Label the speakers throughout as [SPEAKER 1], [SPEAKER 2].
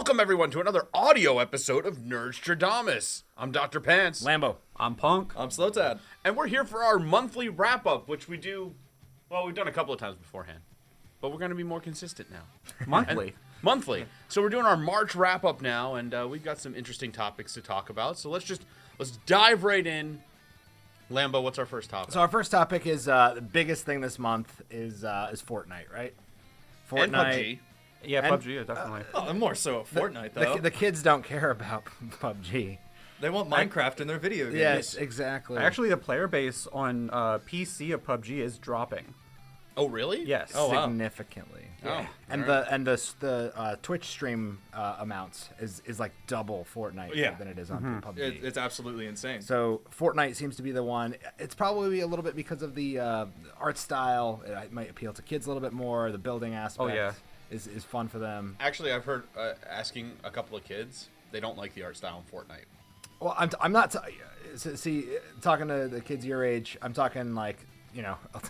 [SPEAKER 1] Welcome, everyone, to another audio episode of Nerdstrodamus. I'm Dr. Pants.
[SPEAKER 2] Lambo.
[SPEAKER 3] I'm Punk.
[SPEAKER 4] I'm Slowtad.
[SPEAKER 1] And we're here for our monthly wrap-up, which we do, well, we've done a couple of times beforehand. But we're going to be more consistent now.
[SPEAKER 3] Monthly.
[SPEAKER 1] Monthly. So we're doing our March wrap-up now, and we've got some interesting topics to talk about. So let's dive right in. Lambo, what's our first topic?
[SPEAKER 2] So our first topic is the biggest thing this month is Fortnite, right? Fortnite.
[SPEAKER 1] And PUBG.
[SPEAKER 3] Yeah,
[SPEAKER 2] And,
[SPEAKER 3] PUBG, yeah, definitely.
[SPEAKER 4] More so Fortnite, though.
[SPEAKER 2] The kids don't care about PUBG.
[SPEAKER 4] They want Minecraft in their video games.
[SPEAKER 2] Yes, exactly.
[SPEAKER 3] Actually, the player base on PC of PUBG is dropping.
[SPEAKER 1] Oh, really?
[SPEAKER 3] Yes.
[SPEAKER 4] Oh, wow.
[SPEAKER 2] significantly.
[SPEAKER 1] Oh,
[SPEAKER 2] And
[SPEAKER 1] all right.
[SPEAKER 2] the Twitch stream amounts is like double Fortnite than it is on PUBG.
[SPEAKER 4] It's absolutely insane.
[SPEAKER 2] So Fortnite seems to be the one. It's probably a little bit because of the art style. It might appeal to kids a little bit more. The building aspect is fun for them.
[SPEAKER 1] Actually, I've heard asking a couple of kids, they don't like the art style in Fortnite.
[SPEAKER 2] Well, I'm not. See, talking to the kids your age, I'm talking like,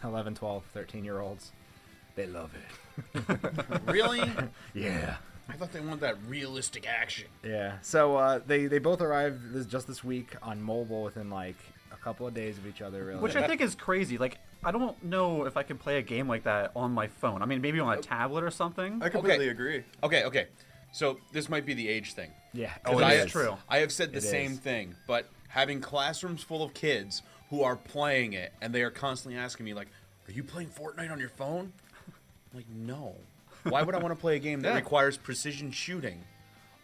[SPEAKER 2] 11, 12, 13-year-olds. They love it.
[SPEAKER 1] Really?
[SPEAKER 2] Yeah.
[SPEAKER 1] I thought they wanted that realistic action.
[SPEAKER 2] Yeah. So they both arrived just this week on mobile within like a couple of days of each other. Really.
[SPEAKER 3] Which I think is crazy. Like, I don't know if I can play a game like that on my phone. I mean, maybe on a tablet or something.
[SPEAKER 4] I completely agree.
[SPEAKER 1] Okay. So this might be the age thing.
[SPEAKER 2] Yeah.
[SPEAKER 3] Oh,
[SPEAKER 1] I
[SPEAKER 3] it
[SPEAKER 1] have,
[SPEAKER 3] is true.
[SPEAKER 1] I have said the
[SPEAKER 2] It
[SPEAKER 1] same
[SPEAKER 2] is.
[SPEAKER 1] thing, but having classrooms full of kids who are playing it and they are constantly asking me like, "Are you playing Fortnite on your phone?" I'm like, no. Why would I want to play a game that requires precision shooting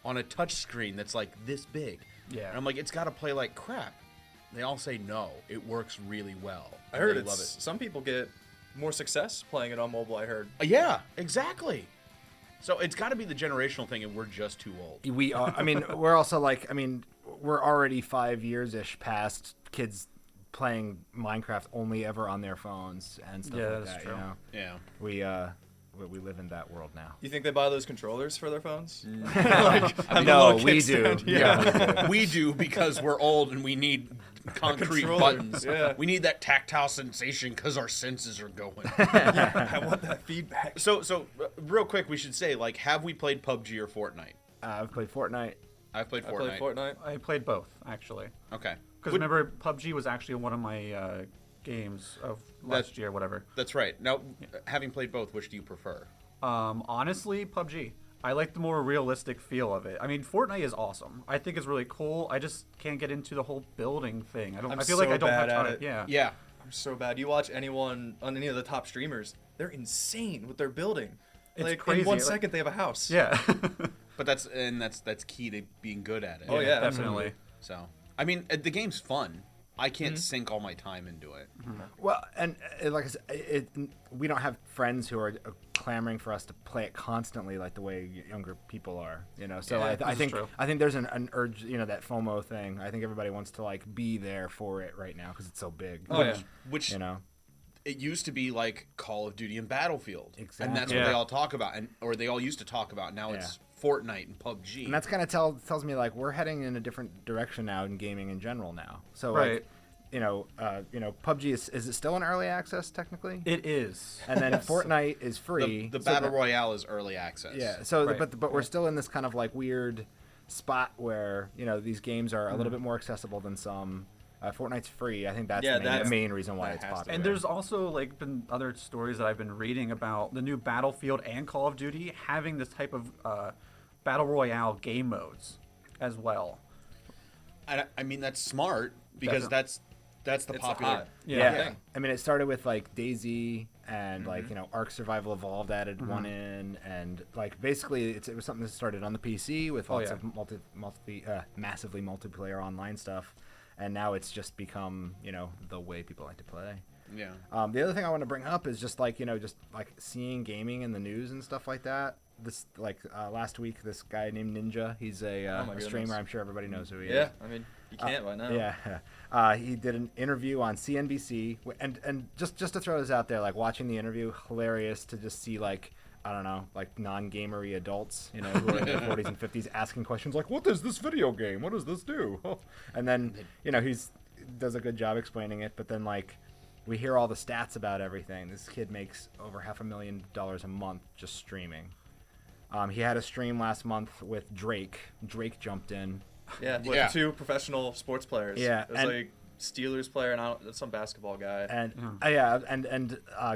[SPEAKER 1] on a touch screen that's like this big?
[SPEAKER 3] Yeah.
[SPEAKER 1] And I'm like, it's got to play like crap. They all say no. It works really well.
[SPEAKER 4] I heard
[SPEAKER 1] they love it.
[SPEAKER 4] some people get more success playing it on mobile, I heard.
[SPEAKER 1] Yeah, exactly. So it's got to be the generational thing, and we're just too old.
[SPEAKER 2] We are. I mean, we're also like. I mean, we're already 5 years-ish past kids playing Minecraft only ever on their phones and stuff like
[SPEAKER 3] that's
[SPEAKER 2] that.
[SPEAKER 3] true.
[SPEAKER 1] Yeah.
[SPEAKER 2] We live in that world now.
[SPEAKER 4] You think they buy those controllers for their phones?
[SPEAKER 2] No, we do.
[SPEAKER 4] kickstand,
[SPEAKER 2] Yeah.
[SPEAKER 1] We do because we're old and we need concrete
[SPEAKER 4] controller,
[SPEAKER 1] buttons.
[SPEAKER 4] yeah.
[SPEAKER 1] We need that tactile sensation because our senses are going.
[SPEAKER 4] I want that feedback.
[SPEAKER 1] So real quick, we should say, like, have we played PUBG or Fortnite?
[SPEAKER 2] I've played Fortnite.
[SPEAKER 1] I've played
[SPEAKER 4] I
[SPEAKER 1] Fortnite.
[SPEAKER 4] played Fortnite.
[SPEAKER 3] I played both, actually.
[SPEAKER 1] Okay.
[SPEAKER 3] Because remember, PUBG was actually one of my games of last year, whatever.
[SPEAKER 1] That's right. Now, having played both, which do you prefer?
[SPEAKER 3] Honestly, PUBG. I like the more realistic feel of it. I mean, Fortnite is awesome. I think it's really cool. I just can't get into the whole building thing. I feel like
[SPEAKER 4] so
[SPEAKER 3] I don't have
[SPEAKER 4] bad at
[SPEAKER 3] time.
[SPEAKER 4] it.
[SPEAKER 3] Yeah.
[SPEAKER 1] Yeah.
[SPEAKER 4] I'm so bad. You watch anyone on any of the top streamers, they're insane with their building.
[SPEAKER 3] It's
[SPEAKER 4] like
[SPEAKER 3] crazy.
[SPEAKER 4] in 1
[SPEAKER 3] Like-
[SPEAKER 4] second they have a house.
[SPEAKER 3] Yeah.
[SPEAKER 1] But that's key to being good at it.
[SPEAKER 4] Oh, yeah.
[SPEAKER 3] Definitely.
[SPEAKER 1] So, I mean, the game's fun. I can't sink all my time into it.
[SPEAKER 2] Well, and like I said, we don't have friends who are clamoring for us to play it constantly like the way younger people are. So
[SPEAKER 4] Yeah,
[SPEAKER 2] I
[SPEAKER 3] this
[SPEAKER 2] think
[SPEAKER 3] is true.
[SPEAKER 2] I think there's an urge. That FOMO thing. I think everybody wants to like be there for it right now because it's so big.
[SPEAKER 4] Oh, yeah.
[SPEAKER 1] Which it used to be like Call of Duty and Battlefield, and that's
[SPEAKER 2] Exactly.
[SPEAKER 1] what they all talk about, or they all used to talk about. Now it's Fortnite and PUBG.
[SPEAKER 2] And that's kind of tells me like we're heading in a different direction now in gaming in general now. So
[SPEAKER 3] Right.
[SPEAKER 2] like, PUBG is it still in early access technically?
[SPEAKER 3] It is.
[SPEAKER 2] And then Fortnite is free.
[SPEAKER 1] the
[SPEAKER 2] so
[SPEAKER 1] Battle
[SPEAKER 2] that-
[SPEAKER 1] Royale is early access.
[SPEAKER 2] Yeah. So
[SPEAKER 3] Right.
[SPEAKER 2] but we're still in this kind of like weird spot where these games are a little bit more accessible than some. Fortnite's free. I think that's the main reason why
[SPEAKER 4] that
[SPEAKER 2] it's
[SPEAKER 4] has to
[SPEAKER 2] popular.
[SPEAKER 3] And there's also like been other stories that I've been reading about the new Battlefield and Call of Duty having this type of battle royale game modes as well.
[SPEAKER 1] I mean that's smart because that's the
[SPEAKER 4] It's
[SPEAKER 1] popular.
[SPEAKER 4] hot.
[SPEAKER 2] Yeah.
[SPEAKER 4] thing.
[SPEAKER 2] I mean, it started with like DayZ and like Ark Survival Evolved added one in, and like basically it was something that started on the PC with lots of massively multiplayer online stuff, and now it's just become the way people like to play.
[SPEAKER 1] Yeah.
[SPEAKER 2] The other thing I want to bring up is just like just like seeing gaming in the news and stuff like that. This last week, this guy named Ninja, he's a
[SPEAKER 4] goodness.
[SPEAKER 2] streamer. I'm sure everybody knows who he is.
[SPEAKER 4] Yeah, I mean, you can't right now.
[SPEAKER 2] Yeah, he did an interview on CNBC, and just to throw this out there, like watching the interview, hilarious to just see like I don't know, like non-gamery adults, who are in their 40s and 50s asking questions like, "What is this video game? What does this do?" And then he's does a good job explaining it, but then like we hear all the stats about everything. This kid makes over $500,000 a month just streaming. He had a stream last month with Drake. Drake jumped in.
[SPEAKER 4] Yeah, with
[SPEAKER 1] Yeah.
[SPEAKER 4] 2 professional sports players.
[SPEAKER 2] Yeah,
[SPEAKER 4] It was
[SPEAKER 2] and-
[SPEAKER 4] like Steelers player and some basketball guy.
[SPEAKER 2] And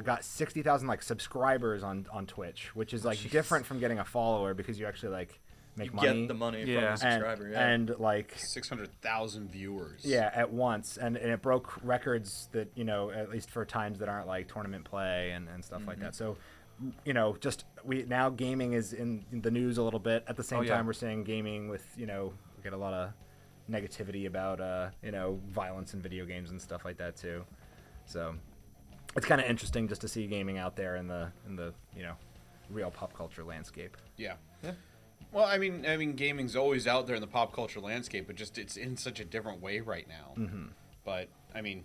[SPEAKER 2] got 60,000 like subscribers on Twitch, which is like different from getting a follower because you actually like make
[SPEAKER 4] you
[SPEAKER 2] money.
[SPEAKER 4] get the money from
[SPEAKER 3] Yeah.
[SPEAKER 4] the subscriber.
[SPEAKER 2] and like
[SPEAKER 1] 600,000 viewers.
[SPEAKER 2] yeah, at once, and it broke records that at least for times that aren't like tournament play and stuff like that. So just now gaming is in the news a little bit. At the same
[SPEAKER 3] yeah.
[SPEAKER 2] time, we're seeing gaming with we get a lot of negativity about violence in video games and stuff like that too. So it's kind of interesting just to see gaming out there in the real pop culture landscape.
[SPEAKER 1] Yeah. Well, I mean, gaming's always out there in the pop culture landscape, but just it's in such a different way right now.
[SPEAKER 2] Mm-hmm.
[SPEAKER 1] But I mean,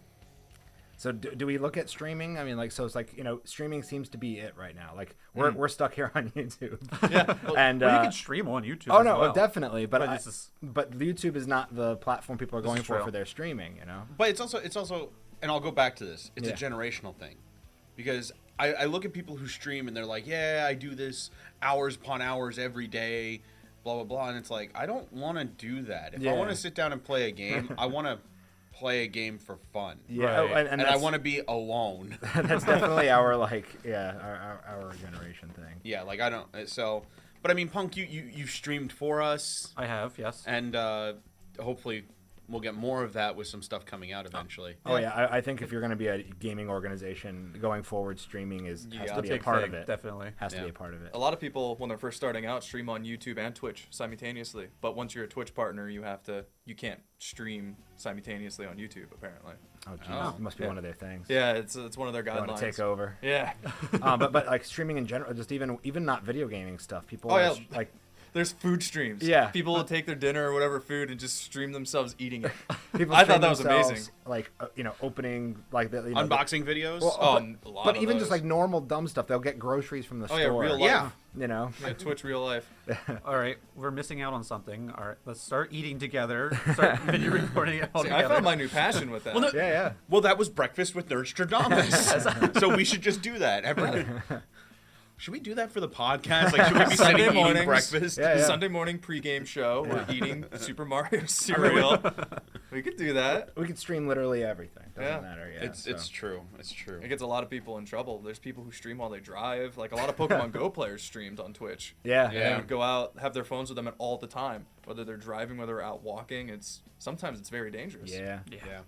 [SPEAKER 2] So do we look at streaming? I mean, like, so it's like streaming seems to be it right now. Like we're stuck here on YouTube.
[SPEAKER 4] Yeah.
[SPEAKER 2] And
[SPEAKER 3] you can stream on YouTube.
[SPEAKER 2] oh
[SPEAKER 3] as
[SPEAKER 2] no,
[SPEAKER 3] well.
[SPEAKER 2] definitely. But
[SPEAKER 3] But this is-
[SPEAKER 2] but YouTube is not the platform people are
[SPEAKER 3] This
[SPEAKER 2] going
[SPEAKER 3] is
[SPEAKER 2] for
[SPEAKER 3] true.
[SPEAKER 2] their streaming.
[SPEAKER 1] but it's also, and I'll go back to this. It's
[SPEAKER 2] Yeah.
[SPEAKER 1] a generational thing, because I look at people who stream and they're like, yeah, I do this hours upon hours every day, blah blah blah, and it's like I don't want to do that. If I
[SPEAKER 2] Yeah.
[SPEAKER 1] want to sit down and play a game, I want to play a game for fun.
[SPEAKER 2] Yeah,
[SPEAKER 3] Right.
[SPEAKER 2] oh, and
[SPEAKER 1] I
[SPEAKER 2] that's-
[SPEAKER 1] want to be alone.
[SPEAKER 2] that's definitely our our generation thing.
[SPEAKER 1] Yeah, like I don't. So, but I mean, Punk, you streamed for us,
[SPEAKER 3] I have, yes.
[SPEAKER 1] and hopefully we'll get more of that with some stuff coming out eventually.
[SPEAKER 2] Oh yeah, I think if you're going to be a gaming organization going forward, streaming has to
[SPEAKER 4] gotta
[SPEAKER 2] be a
[SPEAKER 3] Big
[SPEAKER 2] part
[SPEAKER 3] thing,
[SPEAKER 2] of it.
[SPEAKER 3] definitely.
[SPEAKER 2] Has to
[SPEAKER 1] Yeah.
[SPEAKER 2] be a part of it.
[SPEAKER 4] A lot of people, when they're first starting out, stream on YouTube and Twitch simultaneously. But once you're a Twitch partner, you can't stream simultaneously on YouTube, apparently.
[SPEAKER 2] Oh geez,
[SPEAKER 1] Oh.
[SPEAKER 2] it must be
[SPEAKER 4] Yeah.
[SPEAKER 2] one of their things.
[SPEAKER 4] Yeah, it's one of their
[SPEAKER 2] They
[SPEAKER 4] guidelines.
[SPEAKER 2] want to take over.
[SPEAKER 4] Yeah.
[SPEAKER 2] But like streaming in general, just even not video gaming stuff. People
[SPEAKER 4] Oh,
[SPEAKER 2] are
[SPEAKER 4] yeah.
[SPEAKER 2] like
[SPEAKER 4] There's food streams.
[SPEAKER 2] Yeah.
[SPEAKER 4] People will take their dinner or whatever food and just stream themselves eating it.
[SPEAKER 2] people
[SPEAKER 4] I
[SPEAKER 2] stream
[SPEAKER 4] thought that was
[SPEAKER 2] themselves,
[SPEAKER 4] amazing.
[SPEAKER 2] like opening like the
[SPEAKER 1] Unboxing videos.
[SPEAKER 2] Well,
[SPEAKER 4] Oh,
[SPEAKER 2] but,
[SPEAKER 4] a lot
[SPEAKER 2] but
[SPEAKER 4] of
[SPEAKER 2] even just
[SPEAKER 4] those.
[SPEAKER 2] like normal dumb stuff. They'll get groceries from the
[SPEAKER 4] Oh,
[SPEAKER 2] store.
[SPEAKER 4] yeah, real life.
[SPEAKER 1] Yeah.
[SPEAKER 4] Yeah, Twitch real life.
[SPEAKER 3] All right, we're missing out on something. All right, let's start eating together. Start video recording it all
[SPEAKER 4] See,
[SPEAKER 3] together.
[SPEAKER 4] I found my new passion with that.
[SPEAKER 1] Well, no-
[SPEAKER 2] Yeah.
[SPEAKER 1] Well, that was breakfast with Nerdstrodamus. So we should just do that. Should we do that for the podcast? Like, should we be
[SPEAKER 4] Sunday
[SPEAKER 1] sitting eating
[SPEAKER 4] mornings.
[SPEAKER 1] breakfast?
[SPEAKER 2] Yeah, yeah.
[SPEAKER 4] Sunday morning pregame show. We're eating Super Mario cereal. We could do that.
[SPEAKER 2] We could stream literally everything. Doesn't
[SPEAKER 4] Yeah.
[SPEAKER 2] matter. Yeah.
[SPEAKER 1] It's true. It's true.
[SPEAKER 4] It gets a lot of people in trouble. There's people who stream while they drive. Like a lot of Pokemon Go players streamed on Twitch.
[SPEAKER 2] Yeah.
[SPEAKER 4] And they would go out, have their phones with them at all the time, whether they're driving, whether they're out walking. Sometimes it's very dangerous.
[SPEAKER 2] Yeah.
[SPEAKER 1] Yeah.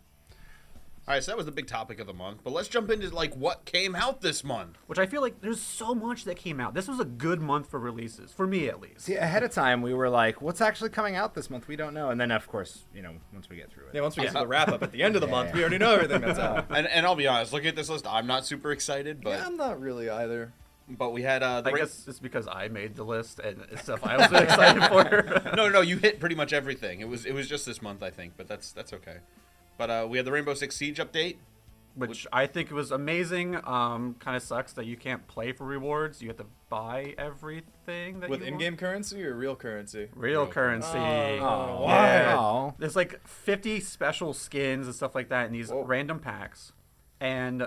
[SPEAKER 1] All right, so that was the big topic of the month. But let's jump into like what came out this month.
[SPEAKER 3] Which I feel like there's so much that came out. This was a good month for releases, for me at least.
[SPEAKER 2] See, ahead of time, we were like, "What's actually coming out this month? We don't know." And then, of course, once we get through it,
[SPEAKER 4] Yeah, once we get to the wrap up at the end of the month,
[SPEAKER 2] Yeah.
[SPEAKER 4] we already know everything that's out.
[SPEAKER 1] And I'll be honest, looking at this list, I'm not super excited, but
[SPEAKER 4] Yeah, I'm not really either.
[SPEAKER 1] we had the
[SPEAKER 3] I guess it's because I made the list and it's stuff I was excited for.
[SPEAKER 1] no, you hit pretty much everything. It was just this month, I think, but that's okay. But we had the Rainbow Six Siege update.
[SPEAKER 3] Which I think was amazing. Kind of sucks that you can't play for rewards. You have to buy everything that
[SPEAKER 4] With
[SPEAKER 3] you
[SPEAKER 4] in-game currency or real currency?
[SPEAKER 3] real currency.
[SPEAKER 2] Oh,
[SPEAKER 3] Yeah.
[SPEAKER 2] wow.
[SPEAKER 3] There's like 50 special skins and stuff like that in these
[SPEAKER 4] Whoa.
[SPEAKER 3] random packs. And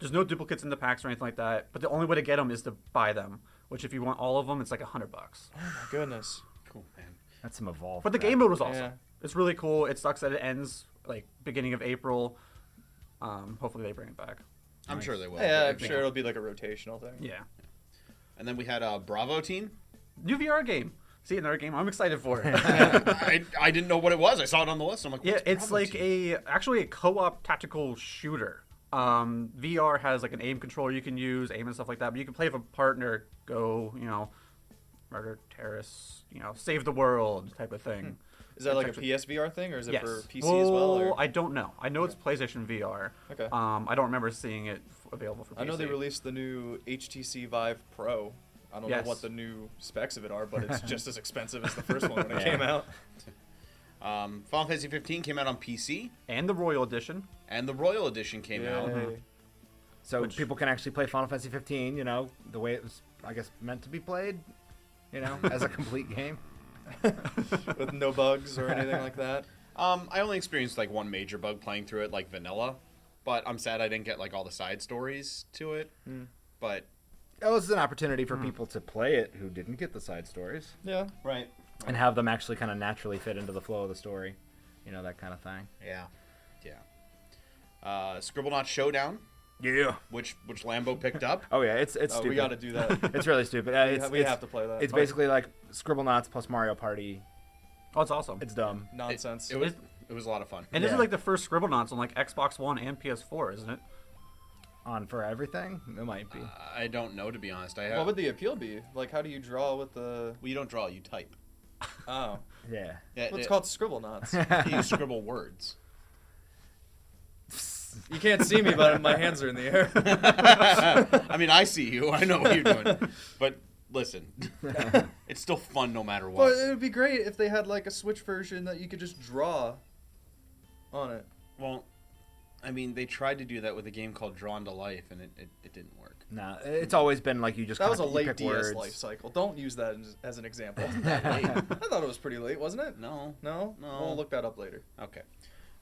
[SPEAKER 3] there's no duplicates in the packs or anything like that. But the only way to get them is to buy them. Which if you want all of them, it's like $100.
[SPEAKER 4] Oh my goodness.
[SPEAKER 1] Cool, man.
[SPEAKER 2] That's some evolve.
[SPEAKER 3] But the
[SPEAKER 2] crap.
[SPEAKER 3] game mode was awesome.
[SPEAKER 4] Yeah.
[SPEAKER 3] It's really cool. It sucks that it ends like beginning of April. Hopefully they bring it back.
[SPEAKER 1] I'm sure they will.
[SPEAKER 4] Yeah, I'm sure it'll be like a rotational thing.
[SPEAKER 3] Yeah.
[SPEAKER 1] And then we had Bravo Team.
[SPEAKER 3] New VR game. See, another game I'm excited for.
[SPEAKER 1] I didn't know what it was. I saw it on the list. I'm like,
[SPEAKER 3] Yeah,
[SPEAKER 1] what's
[SPEAKER 3] it's
[SPEAKER 1] Bravo
[SPEAKER 3] like
[SPEAKER 1] Team?
[SPEAKER 3] actually a co-op tactical shooter. VR has like an aim controller you can use, aim and stuff like that. But you can play with a partner, go, murder terrorists, save the world type of thing.
[SPEAKER 4] Is that like a
[SPEAKER 3] Actually-
[SPEAKER 4] PSVR thing, or is it
[SPEAKER 3] Yes.
[SPEAKER 4] for PC as well? Or?
[SPEAKER 3] I don't know. I know it's PlayStation VR.
[SPEAKER 4] Okay.
[SPEAKER 3] I don't remember seeing it available for PC.
[SPEAKER 4] I know they released the new HTC Vive Pro. I don't
[SPEAKER 3] Yes.
[SPEAKER 4] know what the new specs of it are, but it's just as expensive as the first one when it
[SPEAKER 2] Yeah.
[SPEAKER 4] came out.
[SPEAKER 1] Final Fantasy 15 came out on PC,
[SPEAKER 3] And the Royal Edition.
[SPEAKER 1] and the Royal Edition came out.
[SPEAKER 4] Yay.
[SPEAKER 2] So people can actually play Final Fantasy 15, the way it was, I guess, meant to be played, as a complete game.
[SPEAKER 4] With no bugs or anything like that.
[SPEAKER 1] I only experienced like one major bug playing through it, like vanilla. But I'm sad I didn't get like all the side stories to it. But
[SPEAKER 2] it was an opportunity for people to play it who didn't get the side stories
[SPEAKER 4] Yeah.
[SPEAKER 1] Right.
[SPEAKER 2] and have them actually kind of naturally fit into the flow of the story. You know, that kind of thing.
[SPEAKER 1] Yeah. Yeah. Scribblenauts Showdown,
[SPEAKER 2] Yeah.
[SPEAKER 1] which Lambo picked up.
[SPEAKER 2] Oh yeah, it's stupid.
[SPEAKER 4] We got to do that.
[SPEAKER 2] It's really stupid.
[SPEAKER 4] We have to play that.
[SPEAKER 2] It's basically like Scribblenauts plus Mario Party.
[SPEAKER 3] Oh, it's awesome.
[SPEAKER 2] It's dumb.
[SPEAKER 4] Nonsense.
[SPEAKER 1] It was a lot of fun.
[SPEAKER 3] And this
[SPEAKER 2] Yeah.
[SPEAKER 3] is like the first Scribblenauts on like Xbox One and PS4, isn't it?
[SPEAKER 2] On for everything? It might be.
[SPEAKER 1] I don't know, to be honest.
[SPEAKER 4] What would the appeal be? Like, how do you draw with the?
[SPEAKER 1] Well, you don't draw, you type.
[SPEAKER 4] Oh,
[SPEAKER 2] Yeah.
[SPEAKER 1] Yeah,
[SPEAKER 4] well, it's called Scribblenauts.
[SPEAKER 1] You scribble words.
[SPEAKER 4] You can't see me, but my hands are in the air.
[SPEAKER 1] I mean, I see you. I know what you're doing. But listen, it's still fun no matter
[SPEAKER 4] But
[SPEAKER 1] what.
[SPEAKER 4] it would be great if they had like a Switch version that you could just draw on it.
[SPEAKER 1] Well, I mean, they tried to do that with a game called Drawn to Life, and it didn't work.
[SPEAKER 2] Nah, it's always been like you just
[SPEAKER 4] That was a
[SPEAKER 2] you
[SPEAKER 4] late
[SPEAKER 2] pick
[SPEAKER 4] DS
[SPEAKER 2] words.
[SPEAKER 4] life cycle. Don't use that as an example.
[SPEAKER 1] That late.
[SPEAKER 4] I thought it was pretty late, wasn't it?
[SPEAKER 1] No.
[SPEAKER 4] No?
[SPEAKER 1] No.
[SPEAKER 4] We'll look that up later.
[SPEAKER 1] Okay.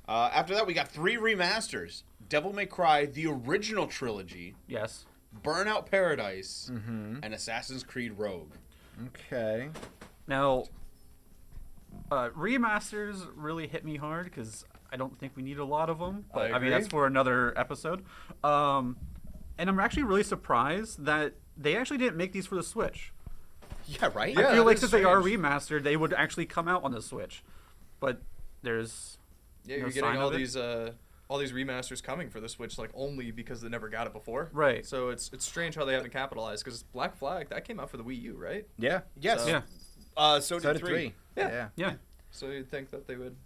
[SPEAKER 1] After that, we got 3 remasters: Devil May Cry, the original trilogy,
[SPEAKER 3] Yes.
[SPEAKER 1] Burnout Paradise, and Assassin's Creed Rogue.
[SPEAKER 2] Okay.
[SPEAKER 3] Now, remasters really hit me hard because I don't think we need a lot of them. But I mean,
[SPEAKER 4] agree.
[SPEAKER 3] that's for another episode. And I'm actually really surprised that they actually didn't make these for the Switch.
[SPEAKER 1] Yeah, right?
[SPEAKER 4] Yeah.
[SPEAKER 3] I feel
[SPEAKER 4] that
[SPEAKER 3] like
[SPEAKER 4] is
[SPEAKER 3] since they are
[SPEAKER 4] strange.
[SPEAKER 3] remastered, they would actually come out on the Switch. But there's
[SPEAKER 4] Yeah,
[SPEAKER 3] no
[SPEAKER 4] you're
[SPEAKER 3] sign
[SPEAKER 4] getting
[SPEAKER 3] of
[SPEAKER 4] all these remasters coming for the Switch, like only because they never got it before.
[SPEAKER 3] Right.
[SPEAKER 4] So it's strange how they haven't capitalized because Black Flag that came out for the Wii U, right?
[SPEAKER 2] Yeah.
[SPEAKER 1] Yes.
[SPEAKER 4] So-
[SPEAKER 3] yeah,
[SPEAKER 1] So
[SPEAKER 2] So
[SPEAKER 1] did
[SPEAKER 2] did
[SPEAKER 1] 3.
[SPEAKER 2] 3.
[SPEAKER 4] Yeah.
[SPEAKER 3] yeah.
[SPEAKER 4] So you'd think that they would.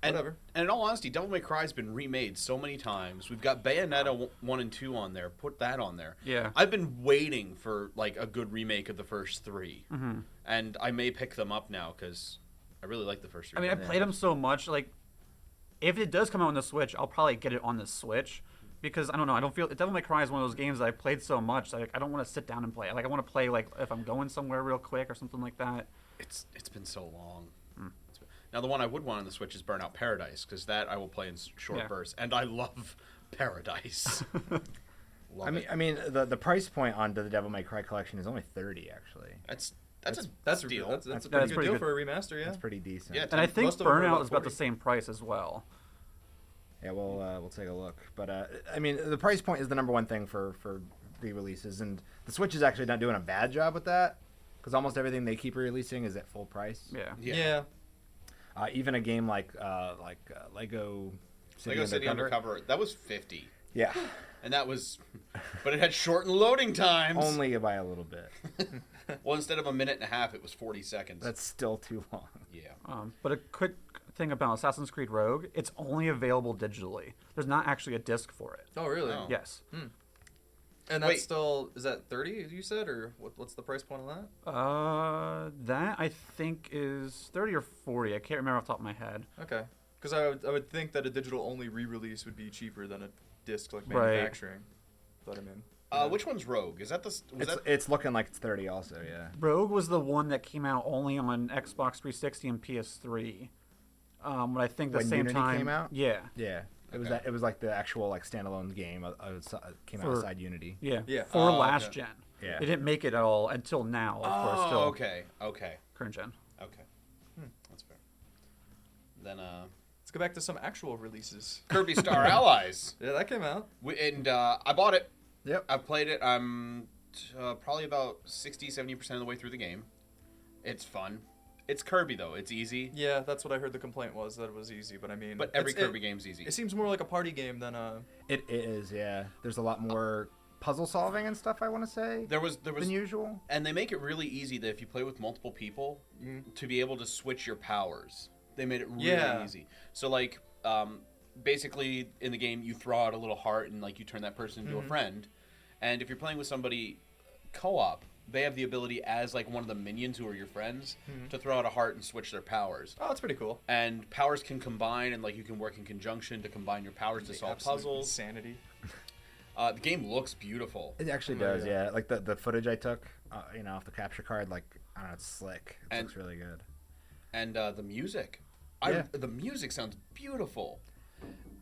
[SPEAKER 1] And,
[SPEAKER 4] Whatever.
[SPEAKER 1] and in all honesty, Devil May Cry has been remade so many times. We've got Bayonetta 1 and 2 on there. Put that on there.
[SPEAKER 3] Yeah.
[SPEAKER 1] I've been waiting for like a good remake of the first 3, and I may pick them up now because I really like the first 3.
[SPEAKER 3] I mean, I played them so much. Like, if it does come out on the Switch, I'll probably get it on the Switch because I don't know. I don't feel Devil May Cry is one of those games that I played so much. Like, I don't want to sit down and play. Like, I want to play like if I'm going somewhere real quick or something like that.
[SPEAKER 1] It's been so long. Now the one I would want on the Switch is Burnout Paradise because that I will play in short
[SPEAKER 3] Yeah.
[SPEAKER 1] bursts, and I love Paradise. Love it.
[SPEAKER 2] I mean, the price point on the Devil May Cry collection is only $30 actually.
[SPEAKER 1] That's
[SPEAKER 4] That's
[SPEAKER 1] a
[SPEAKER 4] a
[SPEAKER 1] deal.
[SPEAKER 4] That's a
[SPEAKER 3] That's
[SPEAKER 4] pretty good
[SPEAKER 3] pretty
[SPEAKER 4] deal
[SPEAKER 3] good.
[SPEAKER 4] for a remaster, yeah.
[SPEAKER 2] That's pretty decent.
[SPEAKER 1] Yeah,
[SPEAKER 3] And I think
[SPEAKER 4] Most of them are
[SPEAKER 3] Burnout
[SPEAKER 4] about
[SPEAKER 3] is about
[SPEAKER 4] 40.
[SPEAKER 3] the same price as well.
[SPEAKER 2] Yeah, we'll take a look. But I mean, the price point is the number one thing for re-releases, and the Switch is actually not doing a bad job with that because almost everything they keep re-releasing is at full price.
[SPEAKER 3] Yeah.
[SPEAKER 1] Yeah.
[SPEAKER 2] Even a game like Lego
[SPEAKER 1] Lego City Undercover. That was $50,
[SPEAKER 2] Yeah,
[SPEAKER 1] and that was, but it had shortened loading times.
[SPEAKER 2] only by a little bit.
[SPEAKER 1] Well, instead of a minute and a half, it was 40 seconds.
[SPEAKER 2] That's still too long.
[SPEAKER 1] Yeah.
[SPEAKER 3] But a quick thing about Assassin's Creed Rogue, it's only available digitally. There's not actually a disc for it.
[SPEAKER 4] Oh, really?
[SPEAKER 1] Oh.
[SPEAKER 3] Yes.
[SPEAKER 4] And that's
[SPEAKER 1] Wait.
[SPEAKER 4] still, is that 30 you said, or what's the price point on that?
[SPEAKER 3] That I think is 30 or 40. I can't remember off the top of my head.
[SPEAKER 4] Okay. Because I would think that a digital only re-release would be cheaper than a disc like
[SPEAKER 3] Right.
[SPEAKER 4] manufacturing. But I mean,
[SPEAKER 1] Which one's Rogue? Is that the? Was that?
[SPEAKER 2] It's looking like it's 30 also. Yeah.
[SPEAKER 3] Rogue was the one that came out only on Xbox 360 and PS3. But I think the
[SPEAKER 2] When
[SPEAKER 3] same
[SPEAKER 2] Unity
[SPEAKER 3] time
[SPEAKER 2] came out?
[SPEAKER 3] Yeah.
[SPEAKER 2] Yeah. It was
[SPEAKER 1] Okay.
[SPEAKER 2] that. It was like the actual like standalone game. Came out
[SPEAKER 3] For-
[SPEAKER 2] aside Unity.
[SPEAKER 3] Yeah.
[SPEAKER 4] Yeah.
[SPEAKER 3] For
[SPEAKER 1] Oh,
[SPEAKER 3] last
[SPEAKER 1] okay.
[SPEAKER 3] gen.
[SPEAKER 2] Yeah.
[SPEAKER 3] They didn't make it at all until now, of course, still
[SPEAKER 1] okay.
[SPEAKER 3] current gen.
[SPEAKER 1] That's fair. Then
[SPEAKER 4] let's go back to some actual releases.
[SPEAKER 1] Kirby Star Allies.
[SPEAKER 4] Yeah, that came out.
[SPEAKER 1] I bought it.
[SPEAKER 2] Yep.
[SPEAKER 1] I've played it. I'm probably about 60-70% of the way through the game. It's fun. It's Kirby though. It's easy.
[SPEAKER 4] Yeah, that's what I heard the complaint was, that it was easy. But I mean,
[SPEAKER 1] But every
[SPEAKER 4] it's-
[SPEAKER 1] Kirby game's easy.
[SPEAKER 4] It seems more like a party game than a.
[SPEAKER 2] It is. Yeah. There's a lot more puzzle solving and stuff. I want to say
[SPEAKER 1] There was
[SPEAKER 2] than usual.
[SPEAKER 1] and they make it really easy that if you play with multiple people, to be able to switch your powers. They made it really
[SPEAKER 4] Yeah.
[SPEAKER 1] easy. So like, basically in the game you throw out a little heart and like you turn that person into a friend, and if you're playing with somebody co-op, they have the ability as like one of the minions who are your friends to throw out a heart and switch their powers.
[SPEAKER 4] Oh, that's pretty cool.
[SPEAKER 1] And powers can combine, and like you can work in conjonction to combine your powers to solve
[SPEAKER 4] Absolute
[SPEAKER 1] puzzles.
[SPEAKER 4] Insanity.
[SPEAKER 1] The game looks beautiful.
[SPEAKER 2] It actually
[SPEAKER 4] Oh,
[SPEAKER 2] does.
[SPEAKER 4] yeah.
[SPEAKER 2] Yeah. Like the footage I took, off the capture card. Like I don't know, it's slick. It
[SPEAKER 1] And-
[SPEAKER 2] looks really good.
[SPEAKER 1] And the music.
[SPEAKER 2] Yeah.
[SPEAKER 1] The music sounds beautiful.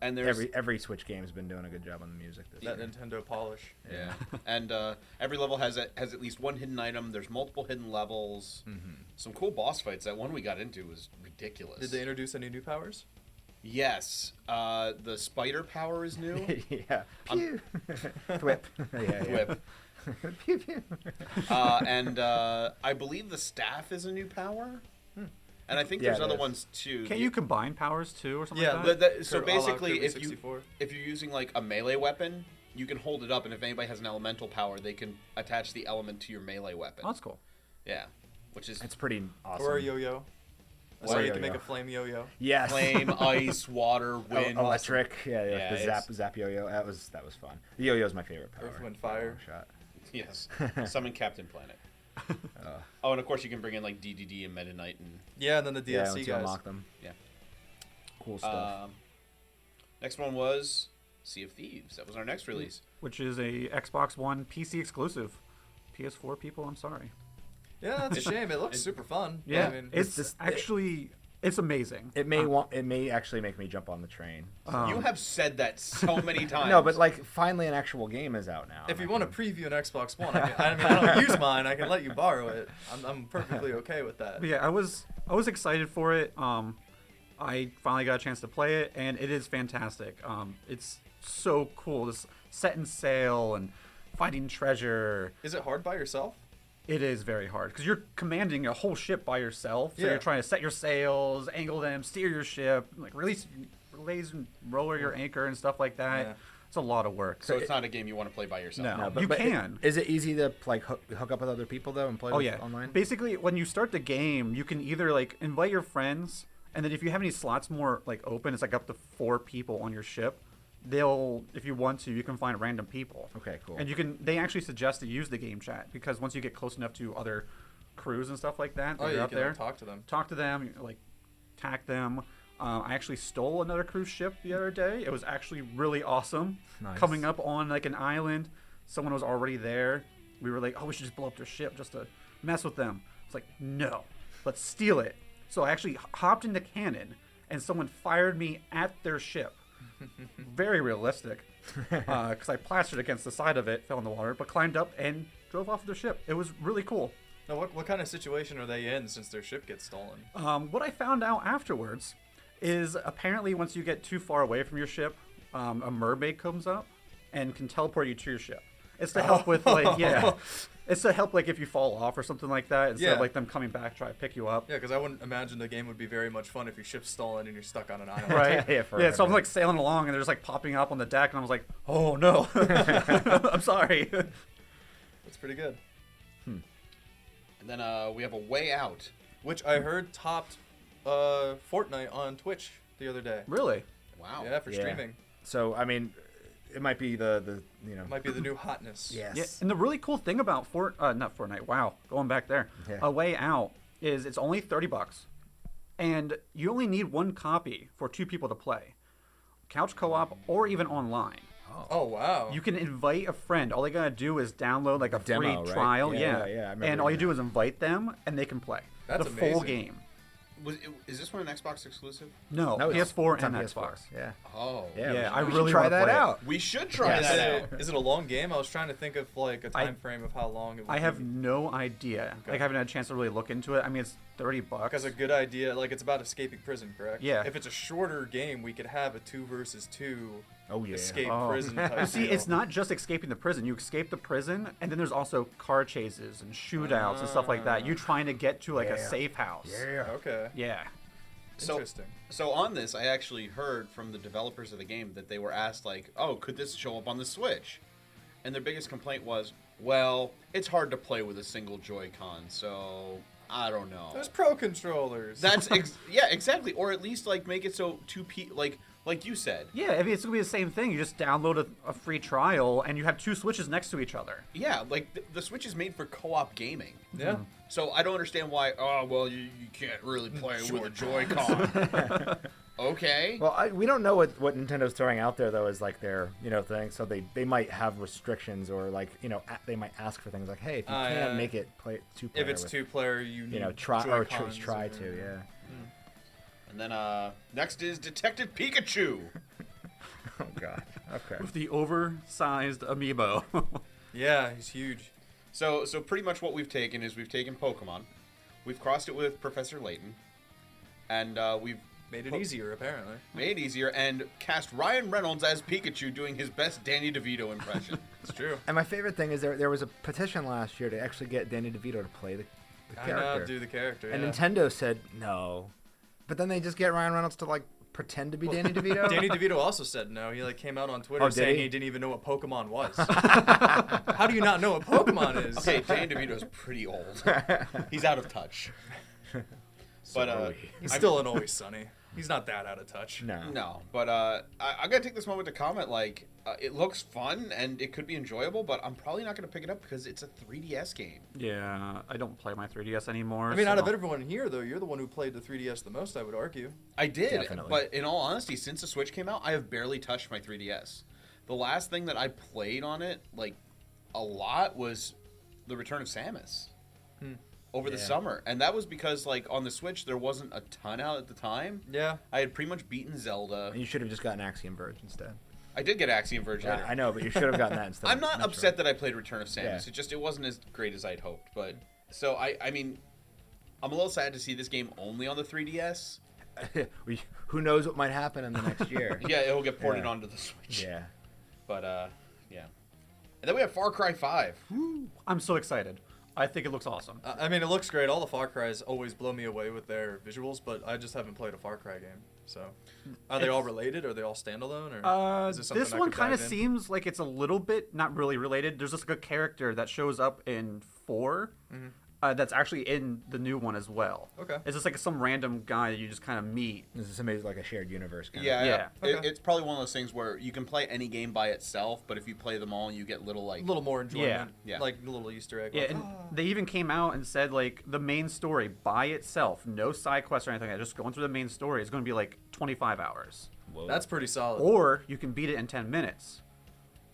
[SPEAKER 1] And there's
[SPEAKER 2] every Switch game has been doing a good job on the music.
[SPEAKER 4] That Nintendo polish.
[SPEAKER 1] yeah, and every level has at least one hidden item. There's multiple hidden levels. Some cool boss fights. That one we got into was ridiculous.
[SPEAKER 4] Did they introduce any new powers?
[SPEAKER 1] Yes, the spider power is new.
[SPEAKER 2] Yeah. Pew. Whip. Yeah.
[SPEAKER 1] Whip.
[SPEAKER 2] Pew pew.
[SPEAKER 1] And I believe the staff is a new power. And I think there's
[SPEAKER 2] it
[SPEAKER 1] other
[SPEAKER 2] is.
[SPEAKER 1] ones too.
[SPEAKER 3] Can't you combine powers too or something
[SPEAKER 4] Yeah,
[SPEAKER 3] like that?
[SPEAKER 1] So
[SPEAKER 4] Kirby- a la
[SPEAKER 1] basically,
[SPEAKER 4] Kirby
[SPEAKER 1] if
[SPEAKER 4] 64.
[SPEAKER 1] you're using like a melee weapon, you can hold it up, and if anybody has an elemental power, they can attach the element to your melee weapon.
[SPEAKER 3] Oh, that's cool.
[SPEAKER 1] Yeah, which is
[SPEAKER 2] It's pretty awesome.
[SPEAKER 4] Or a yo-yo.
[SPEAKER 1] What?
[SPEAKER 4] So
[SPEAKER 1] Or
[SPEAKER 4] you
[SPEAKER 2] a
[SPEAKER 4] can make
[SPEAKER 2] yo-yo.
[SPEAKER 4] a flame yo-yo.
[SPEAKER 2] Yes.
[SPEAKER 1] flame, ice, water, wind.
[SPEAKER 2] Electric. Yeah.
[SPEAKER 1] Yeah,
[SPEAKER 2] The zap yo-yo. That was fun. The yo-yo is my favorite power.
[SPEAKER 4] Earth, wind, fire.
[SPEAKER 2] Shot.
[SPEAKER 1] Yes, summon Captain Planet. Oh, and of course you can bring in like DDD and Meta Knight and
[SPEAKER 4] Yeah, and then the
[SPEAKER 2] Yeah,
[SPEAKER 4] DLC
[SPEAKER 2] once you
[SPEAKER 4] guys.
[SPEAKER 2] unlock them.
[SPEAKER 1] yeah.
[SPEAKER 2] Cool stuff.
[SPEAKER 1] Next one was Sea of Thieves. That was our next release.
[SPEAKER 3] Which is a Xbox One PC exclusive. PS4 people, I'm sorry.
[SPEAKER 4] Yeah, that's a shame. It looks super fun. but
[SPEAKER 3] Yeah,
[SPEAKER 4] I mean,
[SPEAKER 3] it's actually it's amazing.
[SPEAKER 2] It may actually make me jump on the train.
[SPEAKER 1] You have said that so many times.
[SPEAKER 2] No, but like finally an actual game is out now.
[SPEAKER 4] if
[SPEAKER 2] and
[SPEAKER 4] you
[SPEAKER 2] I
[SPEAKER 4] want to
[SPEAKER 2] can-
[SPEAKER 4] preview an Xbox One, I mean, I don't use mine. I can let you borrow it. I'm perfectly okay with that.
[SPEAKER 3] But yeah, I was excited for it. I finally got a chance to play it, and it is fantastic. It's so cool. This setting sail and finding treasure.
[SPEAKER 4] Is it hard by yourself?
[SPEAKER 3] It is very hard because you're commanding a whole ship by yourself. So
[SPEAKER 4] Yeah.
[SPEAKER 3] you're trying to set your sails, angle them, steer your ship, like relays and roller your anchor and stuff like that.
[SPEAKER 4] Yeah.
[SPEAKER 3] It's a lot of work.
[SPEAKER 1] so it's not a game you want to play by yourself.
[SPEAKER 3] No.
[SPEAKER 2] but,
[SPEAKER 3] You
[SPEAKER 2] but
[SPEAKER 3] can.
[SPEAKER 2] Is it easy to like hook up with other people though and play
[SPEAKER 3] Oh
[SPEAKER 2] with
[SPEAKER 3] yeah.
[SPEAKER 2] online?
[SPEAKER 3] Basically, when you start the game, you can either like invite your friends, and then if you have any slots more like open, it's like up to 4 people on your ship. They'll, if you want to, you can find random people.
[SPEAKER 2] Okay, cool.
[SPEAKER 3] And you can. They actually suggest to use the game chat because once you get close enough to other crews and stuff like that,
[SPEAKER 4] Oh,
[SPEAKER 3] that
[SPEAKER 4] yeah,
[SPEAKER 3] are
[SPEAKER 4] you
[SPEAKER 3] up
[SPEAKER 4] can
[SPEAKER 3] there,
[SPEAKER 4] like, talk to them.
[SPEAKER 3] talk to them, like tack them. I actually stole another cruise ship the other day. It was actually really awesome.
[SPEAKER 2] Nice.
[SPEAKER 3] Coming up on like an island, someone was already there. We were like, oh, we should just blow up their ship just to mess with them. It's like, no, let's steal it. So I actually hopped into cannon, and someone fired me at their ship. Very realistic, because I plastered against the side of it, fell in the water, but climbed up and drove off their ship. It was really cool.
[SPEAKER 4] Now, what kind of situation are they in since their ship gets stolen?
[SPEAKER 3] What I found out afterwards is apparently once you get too far away from your ship, a mermaid comes up and can teleport you to your ship. It's to help with like it's to help like if you fall off or something like that instead of
[SPEAKER 4] Yeah.
[SPEAKER 3] like them coming back try to pick you up.
[SPEAKER 4] Yeah, because I wouldn't imagine the game would be very much fun if your ship's stolen and you're stuck on an island.
[SPEAKER 3] Right.
[SPEAKER 2] Yeah,
[SPEAKER 3] So
[SPEAKER 2] forever.
[SPEAKER 3] I'm like sailing along and they're just like popping up on the deck and I was like, oh no, I'm sorry.
[SPEAKER 4] That's pretty good.
[SPEAKER 1] And then we have a Way Out.
[SPEAKER 4] Which I heard topped Fortnite on Twitch the other day.
[SPEAKER 3] Really?
[SPEAKER 1] Wow.
[SPEAKER 4] Yeah, for
[SPEAKER 2] Yeah.
[SPEAKER 4] streaming.
[SPEAKER 2] So I mean, it might be the you know.
[SPEAKER 4] Might be the new hotness.
[SPEAKER 2] Yes.
[SPEAKER 3] Yeah. And the really cool thing about not Fortnite, wow, going back there,
[SPEAKER 2] Yeah.
[SPEAKER 3] A Way Out is it's only $30, and you only need 1 copy for 2 people to play, couch co-op or even online.
[SPEAKER 4] Oh, wow.
[SPEAKER 3] You can invite a friend. All they gotta do is download like a
[SPEAKER 2] Demo,
[SPEAKER 3] free
[SPEAKER 2] right?
[SPEAKER 3] trial.
[SPEAKER 2] Yeah, yeah, I remember
[SPEAKER 3] and all you
[SPEAKER 2] doing
[SPEAKER 3] do is invite them, and they can play
[SPEAKER 4] That's
[SPEAKER 3] the full
[SPEAKER 4] amazing.
[SPEAKER 3] game.
[SPEAKER 1] Is this one an Xbox exclusive?
[SPEAKER 3] No,
[SPEAKER 2] No, it's
[SPEAKER 3] PS4
[SPEAKER 2] on
[SPEAKER 3] and
[SPEAKER 2] PS4.
[SPEAKER 3] Xbox.
[SPEAKER 2] Yeah.
[SPEAKER 1] Oh.
[SPEAKER 2] Yeah.
[SPEAKER 3] Yeah, I
[SPEAKER 2] we should
[SPEAKER 3] really
[SPEAKER 2] try
[SPEAKER 3] wanna
[SPEAKER 2] that
[SPEAKER 3] play it.
[SPEAKER 2] out.
[SPEAKER 1] We should try
[SPEAKER 2] Yes.
[SPEAKER 1] that out.
[SPEAKER 4] Is it a long game? I was trying to think of like a time frame of how long it would
[SPEAKER 3] I have
[SPEAKER 4] be.
[SPEAKER 3] no idea.
[SPEAKER 4] Okay.
[SPEAKER 3] Like, I haven't had a chance to really look into it. I mean, it's $30.
[SPEAKER 4] Because a good idea, like it's about escaping prison, correct?
[SPEAKER 3] Yeah.
[SPEAKER 4] If it's a shorter game, we could have a 2 versus 2
[SPEAKER 2] Oh yeah.
[SPEAKER 4] escape
[SPEAKER 3] Oh.
[SPEAKER 4] prison type
[SPEAKER 3] See,
[SPEAKER 4] deal.
[SPEAKER 3] it's not just escaping the prison. You escape the prison, and then there's also car chases and shootouts and stuff like that. You trying to get to like a
[SPEAKER 2] Yeah.
[SPEAKER 3] safe house.
[SPEAKER 2] Yeah.
[SPEAKER 4] Okay.
[SPEAKER 3] Yeah.
[SPEAKER 4] Interesting.
[SPEAKER 1] So on this, I actually heard from the developers of the game that they were asked like, "Oh, could this show up on the Switch?" And their biggest complaint was, "Well, it's hard to play with a single Joy-Con, so I don't know."
[SPEAKER 4] There's pro controllers.
[SPEAKER 1] That's yeah, exactly. Or at least like make it so like you said.
[SPEAKER 3] Yeah, I mean, it's gonna be the same thing. You just download a free trial, and you have 2 Switches next to each other.
[SPEAKER 1] Yeah, like the Switch is made for co-op gaming.
[SPEAKER 4] yeah.
[SPEAKER 1] So I don't understand why. Oh well, you can't really play with a Joy-Con. Okay.
[SPEAKER 2] Well, we don't know what Nintendo's throwing out there though is like their thing. So they might have restrictions or like they might ask for things like, hey, if you
[SPEAKER 4] Yeah.
[SPEAKER 2] can't make it play 2-player,
[SPEAKER 4] If it's
[SPEAKER 2] with,
[SPEAKER 4] 2-player, you need
[SPEAKER 2] try
[SPEAKER 4] Joy-Cons
[SPEAKER 2] to, yeah.
[SPEAKER 1] And then next is Detective Pikachu.
[SPEAKER 2] Oh god. Okay.
[SPEAKER 3] With the oversized amiibo.
[SPEAKER 4] Yeah, he's huge.
[SPEAKER 1] So pretty much what we've taken is we've taken Pokemon, we've crossed it with Professor Layton, and we've
[SPEAKER 4] Made it easier, apparently.
[SPEAKER 1] made it easier and cast Ryan Reynolds as Pikachu doing his best Danny DeVito impression.
[SPEAKER 4] It's true.
[SPEAKER 2] And my favorite thing is there was a petition last year to actually get Danny DeVito to play the
[SPEAKER 4] I
[SPEAKER 2] character.
[SPEAKER 4] know, do the character.
[SPEAKER 2] And
[SPEAKER 4] yeah.
[SPEAKER 2] Nintendo said no. But then they just get Ryan Reynolds to like pretend to be Danny DeVito.
[SPEAKER 4] Danny DeVito also said no. He like came out on Twitter
[SPEAKER 2] Oh, did
[SPEAKER 4] saying
[SPEAKER 2] he?
[SPEAKER 4] he didn't even know what Pokemon was. How do you not know what Pokemon is?
[SPEAKER 1] Okay, Danny DeVito's pretty old. He's out of touch. But
[SPEAKER 4] He's still an Always Sunny. He's not that out of touch.
[SPEAKER 1] no. But I gotta take this moment to comment. Like, it looks fun and it could be enjoyable, but I'm probably not gonna pick it up because it's a 3DS game.
[SPEAKER 3] Yeah, I don't play my 3DS anymore.
[SPEAKER 4] I mean, out of
[SPEAKER 3] so-
[SPEAKER 4] everyone here, though, you're the one who played the 3DS the most, I would argue.
[SPEAKER 1] I did,
[SPEAKER 2] Definitely.
[SPEAKER 1] but in all honesty, since the Switch came out, I have barely touched my 3DS. The last thing that I played on it, like, a lot was The Return of Samus. Over the
[SPEAKER 2] Yeah.
[SPEAKER 1] summer, and that was because like on the Switch there wasn't a ton out at the time.
[SPEAKER 4] Yeah.
[SPEAKER 1] I had pretty much beaten Zelda.
[SPEAKER 2] You should have just gotten Axiom Verge instead.
[SPEAKER 1] I did get Axiom Verge later.
[SPEAKER 2] I know, but you should have gotten that instead.
[SPEAKER 1] I'm
[SPEAKER 2] of
[SPEAKER 1] not
[SPEAKER 2] Metroid.
[SPEAKER 1] upset that I played Return of Samus.
[SPEAKER 2] Yeah.
[SPEAKER 1] It wasn't as great as I'd hoped. But so I mean, I'm a little sad to see this game only on the 3DS.
[SPEAKER 2] Who knows what might happen in the next year?
[SPEAKER 1] Yeah, it'll get ported
[SPEAKER 2] Yeah.
[SPEAKER 1] onto the Switch.
[SPEAKER 2] Yeah.
[SPEAKER 1] But yeah. And then we have Far Cry 5.
[SPEAKER 3] I'm so excited. I think it looks awesome.
[SPEAKER 4] I mean, it looks great. All the Far Cries always blow me away with their visuals, but I just haven't played a Far Cry game. So, are they all related? Are they all standalone? Or is it something
[SPEAKER 3] This
[SPEAKER 4] I
[SPEAKER 3] one
[SPEAKER 4] could
[SPEAKER 3] kind of
[SPEAKER 4] dive in?
[SPEAKER 3] seems like it's a little bit not really related. There's just like a character that shows up in 4 that's actually in the new one as well.
[SPEAKER 4] Okay.
[SPEAKER 3] It's just like some random guy that you just kind of meet.
[SPEAKER 2] This is somebody like a shared universe kind
[SPEAKER 1] Yeah,
[SPEAKER 3] Yeah.
[SPEAKER 4] Okay.
[SPEAKER 1] It's probably one of those things where you can play any game by itself, but if you play them all, you get little like
[SPEAKER 4] A little more enjoyment.
[SPEAKER 1] Yeah.
[SPEAKER 4] Like a little Easter egg.
[SPEAKER 3] Yeah,
[SPEAKER 4] like,
[SPEAKER 3] and they even came out and said like the main story by itself, no side quests or anything like that, just going through the main story is going to be like 25 hours.
[SPEAKER 2] Whoa.
[SPEAKER 4] that's pretty solid.
[SPEAKER 3] Or you can beat it in 10 minutes.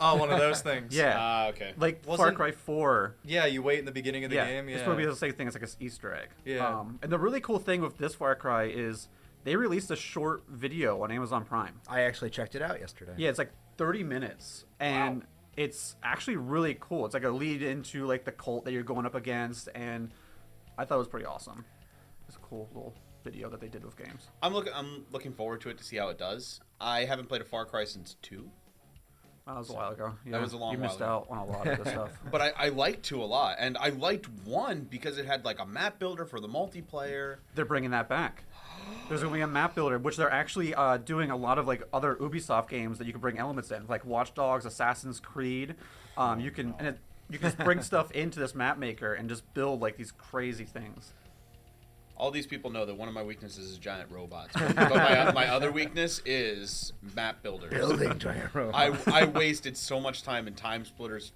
[SPEAKER 4] Oh, one of those things.
[SPEAKER 3] Yeah.
[SPEAKER 1] okay.
[SPEAKER 3] Like Far
[SPEAKER 4] Wasn't-
[SPEAKER 3] Cry 4.
[SPEAKER 4] Yeah, you wait in the beginning of the game. Yeah.
[SPEAKER 3] It's probably the same thing. It's like an Easter egg.
[SPEAKER 4] Yeah.
[SPEAKER 3] And the really cool thing with this Far Cry is they released a short video on Amazon Prime.
[SPEAKER 2] I actually checked it out yesterday.
[SPEAKER 3] Yeah, it's like 30 minutes, and it's actually really cool. It's like a lead into like the cult that you're going up against, and I thought it was pretty awesome. It's a cool little video that they did with games.
[SPEAKER 1] I'm looking forward to it to see how it does. I haven't played a Far Cry since 2.
[SPEAKER 3] That was a while ago. Yeah,
[SPEAKER 1] was a long
[SPEAKER 3] You
[SPEAKER 1] while
[SPEAKER 3] missed
[SPEAKER 1] ago.
[SPEAKER 3] out on a lot of this stuff.
[SPEAKER 1] But I liked 2 a lot, and I liked 1 because it had like a map builder for the multiplayer.
[SPEAKER 3] They're bringing that back. There's going to be a map builder, which they're actually doing a lot of like other Ubisoft games that you can bring elements in, like Watch Dogs, Assassin's Creed. You can just bring stuff into this map maker and just build like these crazy things.
[SPEAKER 1] All these people know that one of my weaknesses is giant robots, but my other weakness is map builders.
[SPEAKER 2] Building giant robots.
[SPEAKER 1] I wasted so much time in Time Splitters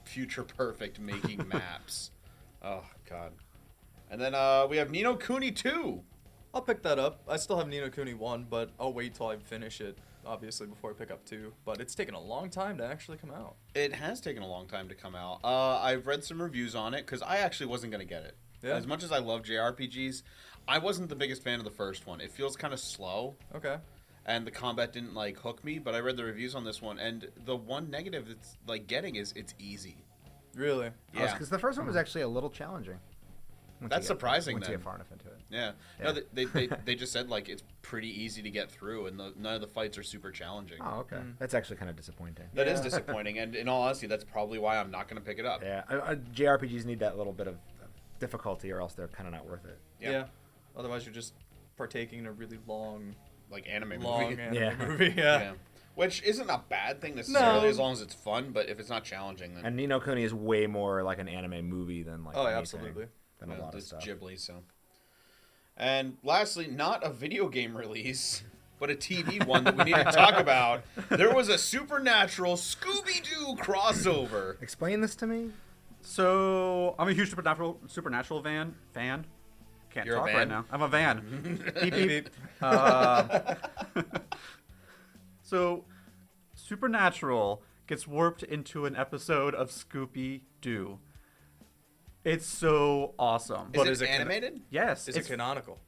[SPEAKER 1] Future Perfect making maps. Oh god. And then we have Ni no Kuni 2.
[SPEAKER 4] I'll pick that up. I still have Ni no Kuni 1, but I'll wait till I finish it, obviously, before I pick up 2. But it's taken a long time to actually come out.
[SPEAKER 1] It has taken a long time to come out. I've read some reviews on it because I actually wasn't going to get it.
[SPEAKER 4] Yeah.
[SPEAKER 1] As much as I love JRPGs, I wasn't the biggest fan of the first one. It feels kind of slow,
[SPEAKER 4] Okay.
[SPEAKER 1] and the combat didn't like hook me. But I read the reviews on this one, and the one negative it's like getting is it's easy.
[SPEAKER 4] Really?
[SPEAKER 1] Yeah,
[SPEAKER 2] Because the first one was actually a little challenging. Once
[SPEAKER 1] That's
[SPEAKER 2] you get-
[SPEAKER 1] surprising
[SPEAKER 2] Once you
[SPEAKER 1] then.
[SPEAKER 2] get far enough into it.
[SPEAKER 1] yeah.
[SPEAKER 2] Yeah.
[SPEAKER 1] No, they just said like it's pretty easy to get through, and none of the fights are super challenging.
[SPEAKER 2] Oh, okay. That's actually kind of disappointing.
[SPEAKER 1] That is
[SPEAKER 4] Yeah.
[SPEAKER 1] disappointing, and in all honesty, that's probably why I'm not going to pick it up.
[SPEAKER 2] Yeah, JRPGs need that little bit of difficulty, or else they're kind of not worth it.
[SPEAKER 1] Yeah.
[SPEAKER 4] Otherwise, you're just partaking in a really long
[SPEAKER 1] Like anime
[SPEAKER 4] long
[SPEAKER 1] movie.
[SPEAKER 4] anime
[SPEAKER 2] Yeah.
[SPEAKER 4] movie.
[SPEAKER 1] Yeah. Which isn't a bad thing necessarily,
[SPEAKER 4] No.
[SPEAKER 1] as long as it's fun. But if it's not challenging, then
[SPEAKER 2] And Ni no Kuni is way more like an anime movie than like
[SPEAKER 4] Oh,
[SPEAKER 2] anything,
[SPEAKER 4] absolutely.
[SPEAKER 2] than a lot of
[SPEAKER 1] it's
[SPEAKER 2] stuff.
[SPEAKER 1] Ghibli. So. And lastly, not a video game release, but a TV one that we need to talk about. There was a Supernatural Scooby-Doo crossover.
[SPEAKER 2] Explain this to me.
[SPEAKER 3] So I'm a huge Supernatural fan. Can't
[SPEAKER 1] You're a
[SPEAKER 3] talk
[SPEAKER 1] van?
[SPEAKER 3] right now. I'm a van. beep, beep.
[SPEAKER 4] Beep.
[SPEAKER 3] So Supernatural gets warped into an episode of Scooby-Doo. It's so awesome.
[SPEAKER 1] Is
[SPEAKER 4] is
[SPEAKER 1] it
[SPEAKER 4] it
[SPEAKER 1] animated?
[SPEAKER 3] Yes,
[SPEAKER 4] Is it canonical?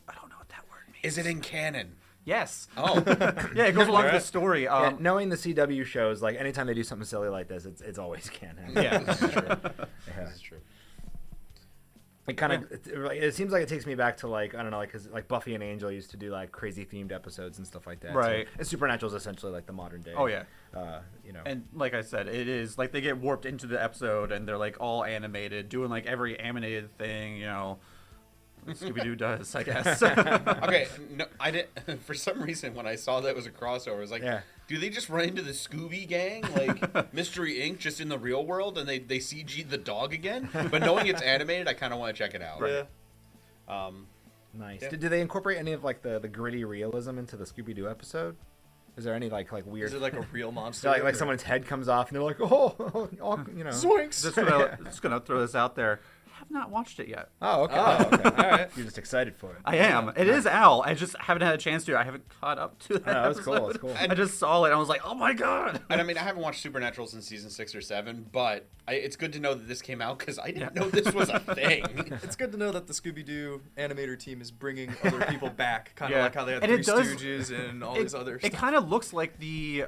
[SPEAKER 3] I don't know what that word means.
[SPEAKER 1] Is it in canon?
[SPEAKER 3] Yes.
[SPEAKER 1] Oh,
[SPEAKER 3] Yeah, it goes along with
[SPEAKER 4] Alright.
[SPEAKER 3] the story.
[SPEAKER 2] Yeah, knowing the CW shows, like anytime they do something silly like this, it's always canon.
[SPEAKER 3] Yeah.
[SPEAKER 1] this is true.
[SPEAKER 2] Yeah.
[SPEAKER 1] This is true.
[SPEAKER 2] It kind of it seems like it takes me back to like I don't know like because like Buffy and Angel used to do like crazy themed episodes and stuff like that.
[SPEAKER 3] Right.
[SPEAKER 2] So, and Supernatural is essentially like the modern day.
[SPEAKER 3] Oh, yeah.
[SPEAKER 2] You know.
[SPEAKER 3] And like I said, it is like they get warped into the episode and they're like all animated, doing like every animated thing, you know, Scooby-Doo does, I guess.
[SPEAKER 1] Okay, no, I didn't. For some reason, when I saw that it was a crossover, I was like,
[SPEAKER 2] Yeah.
[SPEAKER 1] do they just run into the Scooby Gang, like Mystery Inc., just in the real world, and they CG the dog again? But knowing it's animated, I kind of want to check it out.
[SPEAKER 4] Yeah.
[SPEAKER 2] Nice.
[SPEAKER 1] Yeah.
[SPEAKER 2] Did they incorporate any of like the gritty realism into the Scooby-Doo episode? Is there any like weird?
[SPEAKER 4] Is it like a real monster?
[SPEAKER 2] like someone's head comes off and they're like, oh, you know.
[SPEAKER 4] Zoinks!
[SPEAKER 3] Just gonna throw this out there. I have not watched it yet.
[SPEAKER 2] Oh, okay.
[SPEAKER 4] Oh,
[SPEAKER 2] okay.
[SPEAKER 4] all right.
[SPEAKER 2] You're just excited for it.
[SPEAKER 3] I am. It is Al. I just haven't had a chance to. I haven't caught up to that.
[SPEAKER 2] Oh, that's cool,
[SPEAKER 3] episode.
[SPEAKER 2] that's cool.
[SPEAKER 3] I just saw it. And I was like, oh my god.
[SPEAKER 1] And I mean, I haven't watched Supernatural since season 6 or 7, but it's good to know that this came out because I didn't know this was a thing.
[SPEAKER 4] It's good to know that the Scooby-Doo animator team is bringing other people back, kind of
[SPEAKER 3] Yeah.
[SPEAKER 4] like how they had
[SPEAKER 3] And
[SPEAKER 4] Three
[SPEAKER 3] it does-
[SPEAKER 4] Stooges and all
[SPEAKER 3] It,
[SPEAKER 4] these other
[SPEAKER 3] it
[SPEAKER 4] stuff.
[SPEAKER 3] kind of looks like the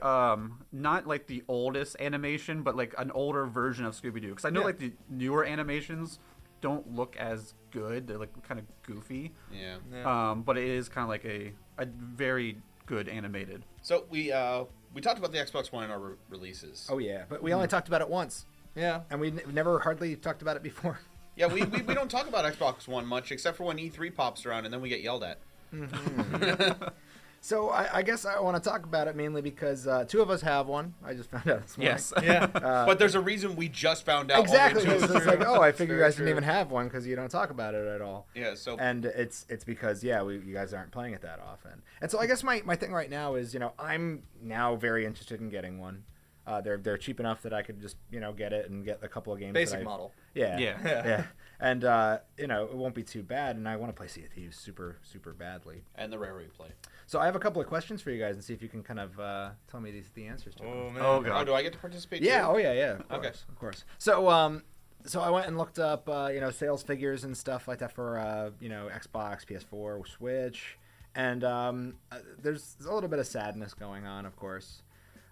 [SPEAKER 3] not like the oldest animation, but like an older version of Scooby-Doo. Because I know
[SPEAKER 4] Yeah.
[SPEAKER 3] like the newer animations don't look as good. They're like kind of goofy.
[SPEAKER 1] Yeah.
[SPEAKER 4] Yeah.
[SPEAKER 3] But it is kind of like a very good animated.
[SPEAKER 1] So we talked about the Xbox One in our releases.
[SPEAKER 2] Oh yeah, but we only talked about it once,
[SPEAKER 4] yeah.
[SPEAKER 2] and we never hardly talked about it before.
[SPEAKER 1] Yeah, we don't talk about Xbox One much, except for when E3 pops around, and then we get yelled at.
[SPEAKER 2] So I guess I want to talk about it mainly because two of us have one. I just found out this morning.
[SPEAKER 3] Yes.
[SPEAKER 4] Yeah.
[SPEAKER 1] But there's a reason we just found out.
[SPEAKER 2] Exactly.
[SPEAKER 1] only
[SPEAKER 2] It's
[SPEAKER 1] two-
[SPEAKER 2] just like, oh, I figure you
[SPEAKER 4] Very
[SPEAKER 2] guys didn't
[SPEAKER 4] true.
[SPEAKER 2] even have one because you don't talk about it at all.
[SPEAKER 1] Yeah. So
[SPEAKER 2] And it's because you guys aren't playing it that often. And so I guess my thing right now is I'm now very interested in getting one. They're cheap enough that I could just get it and get a couple of games.
[SPEAKER 4] Basic
[SPEAKER 2] that
[SPEAKER 4] model.
[SPEAKER 2] Yeah.
[SPEAKER 3] Yeah.
[SPEAKER 2] Yeah. And it won't be too bad. And I want to play Sea of Thieves super badly.
[SPEAKER 1] and the rare replay.
[SPEAKER 2] So I have a couple of questions for you guys and see if you can kind of tell me the answers to them.
[SPEAKER 4] Oh man.
[SPEAKER 3] Oh
[SPEAKER 1] Oh,
[SPEAKER 3] god.
[SPEAKER 1] do I get to participate?
[SPEAKER 2] Yeah.
[SPEAKER 1] Too?
[SPEAKER 2] Oh yeah. Yeah. Of
[SPEAKER 1] Okay.
[SPEAKER 2] course, of course. So I went and looked up sales figures and stuff like that for Xbox, PS4, Switch, and there's a little bit of sadness going on, of course.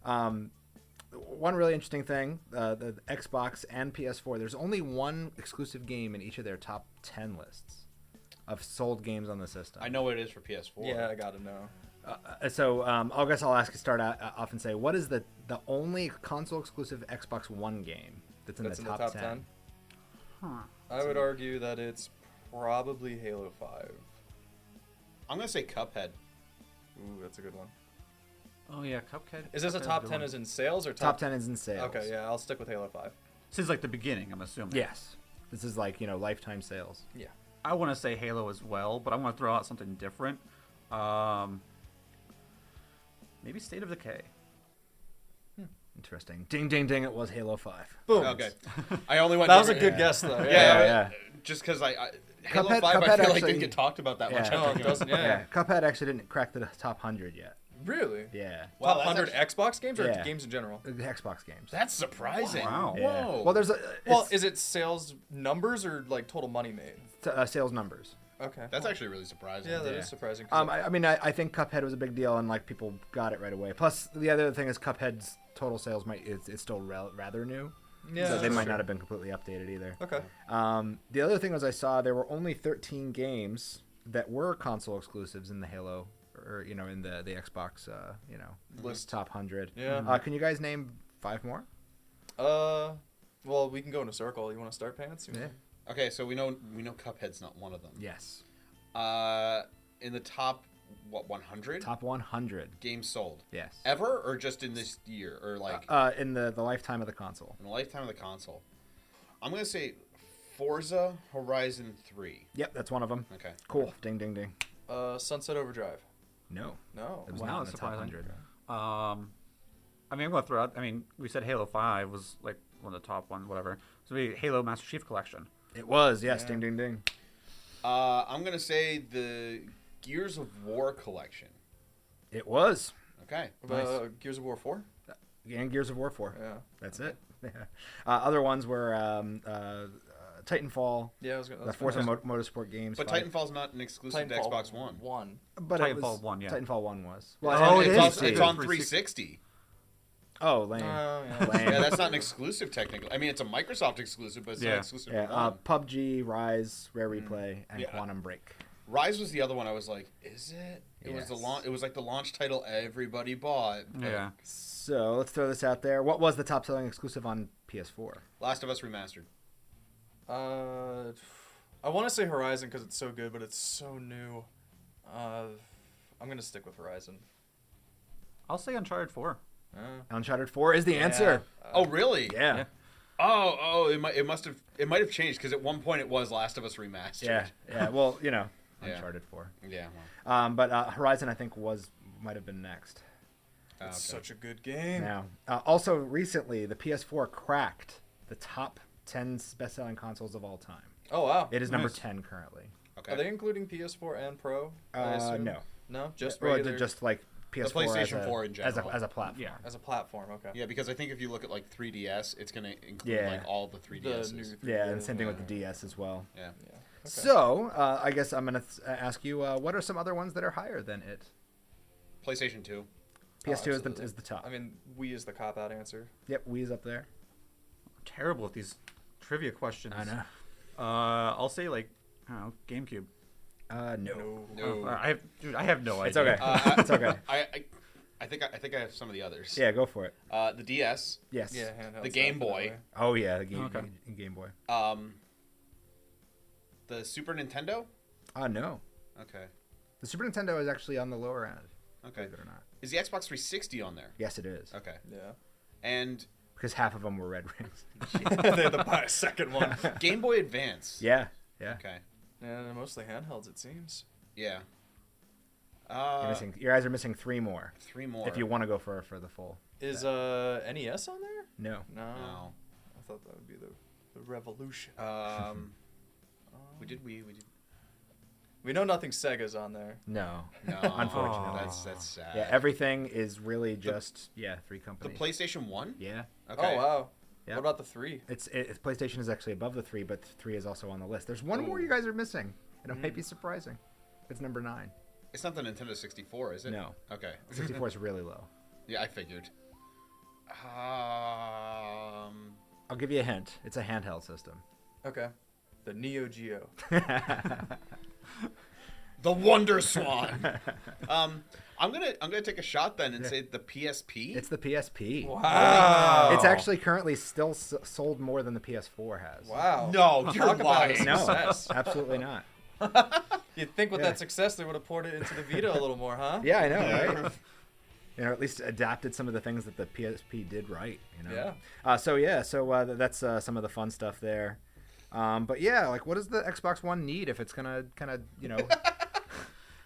[SPEAKER 2] One really interesting thing, the Xbox and PS4, there's only one exclusive game in each of their top 10 lists of sold games on the system.
[SPEAKER 1] I know what it is for PS4.
[SPEAKER 4] Yeah, I gotta know.
[SPEAKER 2] So I guess I'll ask you start off and say, what is the only console exclusive Xbox One game that's in
[SPEAKER 4] That's
[SPEAKER 2] the
[SPEAKER 4] in the
[SPEAKER 2] top
[SPEAKER 4] top
[SPEAKER 2] 10?
[SPEAKER 4] 10.
[SPEAKER 3] Huh.
[SPEAKER 4] I would argue that it's probably Halo 5.
[SPEAKER 1] I'm gonna say Cuphead.
[SPEAKER 4] Ooh, that's a good one.
[SPEAKER 3] Oh yeah, Cuphead.
[SPEAKER 4] Is this a
[SPEAKER 3] Cuphead's
[SPEAKER 4] top
[SPEAKER 3] good
[SPEAKER 4] 10
[SPEAKER 3] one.
[SPEAKER 4] as in sales or
[SPEAKER 2] Top 10 is in sales.
[SPEAKER 4] Okay, yeah, I'll stick with Halo 5.
[SPEAKER 3] Since like the beginning, I'm assuming.
[SPEAKER 2] Yes. This is like, lifetime sales.
[SPEAKER 4] Yeah.
[SPEAKER 3] I want to say Halo as well, but I want to throw out something different. Maybe State of Decay.
[SPEAKER 2] Interesting. Ding, ding, ding. It was Halo 5.
[SPEAKER 4] Boom.
[SPEAKER 1] Okay. I only went.
[SPEAKER 4] That was a
[SPEAKER 1] different-
[SPEAKER 4] good guess, though.
[SPEAKER 1] Yeah. Just because Halo
[SPEAKER 2] Cuphead-
[SPEAKER 1] 5, I
[SPEAKER 2] Cuphead
[SPEAKER 1] feel like
[SPEAKER 2] actually-
[SPEAKER 1] didn't get talked about that much.
[SPEAKER 2] Yeah.
[SPEAKER 4] No, it doesn't. Yeah.
[SPEAKER 2] Cuphead actually didn't crack the top 100 yet.
[SPEAKER 4] Really?
[SPEAKER 2] Yeah.
[SPEAKER 1] Wow,
[SPEAKER 4] Top
[SPEAKER 1] that's
[SPEAKER 4] 100
[SPEAKER 1] actually-
[SPEAKER 4] Xbox games or
[SPEAKER 2] Yeah.
[SPEAKER 4] games in general?
[SPEAKER 2] The Xbox games.
[SPEAKER 1] That's surprising.
[SPEAKER 3] Wow.
[SPEAKER 2] Yeah.
[SPEAKER 1] Whoa.
[SPEAKER 2] Well, there's a
[SPEAKER 4] Well,
[SPEAKER 2] it's,
[SPEAKER 4] is it sales numbers or like total money made?
[SPEAKER 2] sales numbers.
[SPEAKER 4] Okay.
[SPEAKER 1] That's actually really surprising.
[SPEAKER 4] Yeah, that is
[SPEAKER 2] Yeah.
[SPEAKER 4] surprising. 'cause
[SPEAKER 2] I think Cuphead was a big deal and like people got it right away. Plus, the other thing is Cuphead's total sales it's still rather new.
[SPEAKER 4] yeah,
[SPEAKER 2] So they
[SPEAKER 4] that's
[SPEAKER 2] might
[SPEAKER 4] true.
[SPEAKER 2] not have been completely updated either.
[SPEAKER 4] Okay.
[SPEAKER 2] The other thing was I saw there were only 13 games that were console exclusives in the Halo, or in the Xbox,
[SPEAKER 4] List.
[SPEAKER 2] top 100.
[SPEAKER 4] Yeah.
[SPEAKER 2] Can you guys name 5 more?
[SPEAKER 4] Well, we can go in a circle. You want to start, Pants?
[SPEAKER 2] Yeah.
[SPEAKER 1] Okay, so we know Cuphead's not one of them.
[SPEAKER 2] Yes.
[SPEAKER 1] In the top 100
[SPEAKER 2] Top 100.
[SPEAKER 1] games sold
[SPEAKER 2] Yes.
[SPEAKER 1] ever, or just in this year, or like
[SPEAKER 2] In the lifetime of the console.
[SPEAKER 1] in the lifetime of the console. I'm gonna say Forza Horizon 3.
[SPEAKER 2] Yep, that's one of them.
[SPEAKER 1] Okay.
[SPEAKER 2] Cool. Ding, ding, ding.
[SPEAKER 4] Sunset Overdrive.
[SPEAKER 2] No.
[SPEAKER 4] No.
[SPEAKER 2] It was
[SPEAKER 3] Wow,
[SPEAKER 2] not in
[SPEAKER 3] that's
[SPEAKER 2] the top
[SPEAKER 3] surprising.
[SPEAKER 2] 100.
[SPEAKER 3] I'm going to throw out. I mean, we said Halo 5 was like one of the top one, whatever. So maybe Halo Master Chief Collection.
[SPEAKER 2] It was, yes.
[SPEAKER 4] Yeah.
[SPEAKER 2] Ding, ding, ding.
[SPEAKER 1] I'm gonna say the Gears of War collection.
[SPEAKER 2] It was.
[SPEAKER 1] Okay.
[SPEAKER 4] Gears of War 4?
[SPEAKER 2] And Gears of War 4.
[SPEAKER 4] Yeah.
[SPEAKER 2] That's it. Other ones were Titanfall,
[SPEAKER 4] Yeah, I was gonna.
[SPEAKER 2] the Forza Motorsport games.
[SPEAKER 1] But Titanfall's not an exclusive to Xbox One.
[SPEAKER 2] But it was,
[SPEAKER 3] Titanfall 1, yeah.
[SPEAKER 2] Titanfall 1 was.
[SPEAKER 3] Oh,
[SPEAKER 2] and
[SPEAKER 3] it
[SPEAKER 1] it's,
[SPEAKER 3] is.
[SPEAKER 1] it's on 360.
[SPEAKER 2] Oh, lame.
[SPEAKER 4] yeah.
[SPEAKER 2] Lame.
[SPEAKER 1] Yeah, that's not an exclusive technically. I mean, it's a Microsoft exclusive, but it's not exclusive to one.
[SPEAKER 2] PUBG, Rise, Rare Replay, and Quantum Break.
[SPEAKER 1] Rise was the other one. I was like, is it? It was the
[SPEAKER 2] Yes.
[SPEAKER 1] launch. It was like the launch title everybody bought. but
[SPEAKER 3] Yeah.
[SPEAKER 2] So let's throw this out there. What was the top selling exclusive on PS4?
[SPEAKER 1] Last of Us Remastered.
[SPEAKER 4] I want to say Horizon because it's so good, but it's so new. I'm gonna stick with Horizon.
[SPEAKER 3] I'll say Uncharted 4.
[SPEAKER 2] Uncharted 4 is the answer.
[SPEAKER 1] Oh, really?
[SPEAKER 2] Yeah.
[SPEAKER 1] Oh, it might have changed because at one point it was Last of Us Remastered.
[SPEAKER 2] Yeah. Well,
[SPEAKER 1] Yeah.
[SPEAKER 2] Uncharted 4.
[SPEAKER 1] Yeah. Well,
[SPEAKER 2] But Horizon, I think, might have been next.
[SPEAKER 4] It's such a good game.
[SPEAKER 2] Now, also recently, the PS4 cracked the top 10 best-selling consoles of all time.
[SPEAKER 4] Oh wow.
[SPEAKER 2] It is number
[SPEAKER 3] Nice.
[SPEAKER 2] 10 currently.
[SPEAKER 1] okay.
[SPEAKER 4] Are they including PS4 and Pro? I assume?
[SPEAKER 2] No.
[SPEAKER 4] No, just
[SPEAKER 2] Well,
[SPEAKER 4] regular.
[SPEAKER 2] just like PS4
[SPEAKER 1] PlayStation 4 in
[SPEAKER 2] as
[SPEAKER 1] general.
[SPEAKER 2] a platform.
[SPEAKER 3] Yeah.
[SPEAKER 4] as a platform. Okay.
[SPEAKER 1] Yeah, because I think if you look at like 3DS, it's gonna include
[SPEAKER 2] Yeah.
[SPEAKER 1] like all the
[SPEAKER 4] The
[SPEAKER 1] 3DSs.
[SPEAKER 4] new.
[SPEAKER 2] Yeah, and same thing with the DS as well.
[SPEAKER 1] Yeah.
[SPEAKER 4] Yeah. Okay.
[SPEAKER 2] So, I guess I'm going to ask you, what are some other ones that are higher than it?
[SPEAKER 1] PlayStation 2.
[SPEAKER 2] PS2
[SPEAKER 4] absolutely.
[SPEAKER 2] is the top.
[SPEAKER 4] I mean, Wii is the cop out answer.
[SPEAKER 2] Yep, Wii's up there.
[SPEAKER 3] I'm terrible with these trivia questions.
[SPEAKER 2] I know.
[SPEAKER 3] I'll say like, I don't know, GameCube.
[SPEAKER 2] No.
[SPEAKER 1] No.
[SPEAKER 3] I have no
[SPEAKER 2] It's
[SPEAKER 3] idea.
[SPEAKER 2] okay. It's okay.
[SPEAKER 1] I think I have some of the others.
[SPEAKER 2] Yeah, go for it.
[SPEAKER 1] The DS.
[SPEAKER 2] Yes.
[SPEAKER 4] Yeah, handheld
[SPEAKER 1] The
[SPEAKER 4] stuff,
[SPEAKER 1] Game
[SPEAKER 4] by the
[SPEAKER 1] Boy.
[SPEAKER 4] way.
[SPEAKER 2] Oh, yeah, the
[SPEAKER 3] Okay.
[SPEAKER 2] Game Boy.
[SPEAKER 1] The Super Nintendo.
[SPEAKER 2] No.
[SPEAKER 1] Okay.
[SPEAKER 2] The Super Nintendo is actually on the lower end,
[SPEAKER 1] Okay.
[SPEAKER 2] believe it or not.
[SPEAKER 1] Is the Xbox 360 on there?
[SPEAKER 2] Yes, it is.
[SPEAKER 1] Okay.
[SPEAKER 4] Yeah.
[SPEAKER 1] And
[SPEAKER 2] Because half of them were red rings.
[SPEAKER 4] they had to buy a second one.
[SPEAKER 1] Game Boy Advance.
[SPEAKER 2] Yeah. Yeah.
[SPEAKER 1] Okay.
[SPEAKER 4] Yeah, they're mostly handhelds, it seems.
[SPEAKER 1] Yeah.
[SPEAKER 2] Your guys are missing 3 more.
[SPEAKER 1] 3 more.
[SPEAKER 2] If you want to go for the full.
[SPEAKER 4] Is NES on there?
[SPEAKER 2] No.
[SPEAKER 4] No.
[SPEAKER 1] No.
[SPEAKER 4] I thought that would be the revolution.
[SPEAKER 1] We did.
[SPEAKER 4] We know nothing Sega's on there.
[SPEAKER 2] No.
[SPEAKER 1] No.
[SPEAKER 2] Unfortunately.
[SPEAKER 1] That's sad.
[SPEAKER 2] Yeah, everything is really just 3
[SPEAKER 1] The
[SPEAKER 2] companies.
[SPEAKER 1] PlayStation 1.
[SPEAKER 2] Yeah.
[SPEAKER 1] Okay.
[SPEAKER 4] Oh wow.
[SPEAKER 2] Yeah.
[SPEAKER 4] What about the 3?
[SPEAKER 2] It's PlayStation is actually above the 3, but 3 is also on the list. There's one more you guys are missing, and it might be surprising. It's number 9.
[SPEAKER 1] It's not the Nintendo 64, is it?
[SPEAKER 2] No.
[SPEAKER 1] Okay.
[SPEAKER 2] 64 is really low.
[SPEAKER 1] Yeah, I figured.
[SPEAKER 2] I'll give you a hint. It's a handheld system.
[SPEAKER 4] Okay. The Neo Geo.
[SPEAKER 1] The Wonder Swan. I'm gonna take a shot then and say the PSP.
[SPEAKER 2] It's the PSP.
[SPEAKER 4] Wow.
[SPEAKER 2] It's actually currently still sold more than the PS4 has.
[SPEAKER 4] Wow.
[SPEAKER 1] No, you're
[SPEAKER 4] Talk about
[SPEAKER 1] lying.
[SPEAKER 2] No,
[SPEAKER 4] success.
[SPEAKER 2] absolutely not.
[SPEAKER 4] You'd think with
[SPEAKER 2] Yeah.
[SPEAKER 4] that success they would have poured it into the Vita a little more, huh?
[SPEAKER 2] Yeah, I know, right? At least adapted some of the things that the PSP did right.
[SPEAKER 4] Yeah.
[SPEAKER 2] So that's some of the fun stuff there. But yeah, like, what does the Xbox One need if it's gonna kind of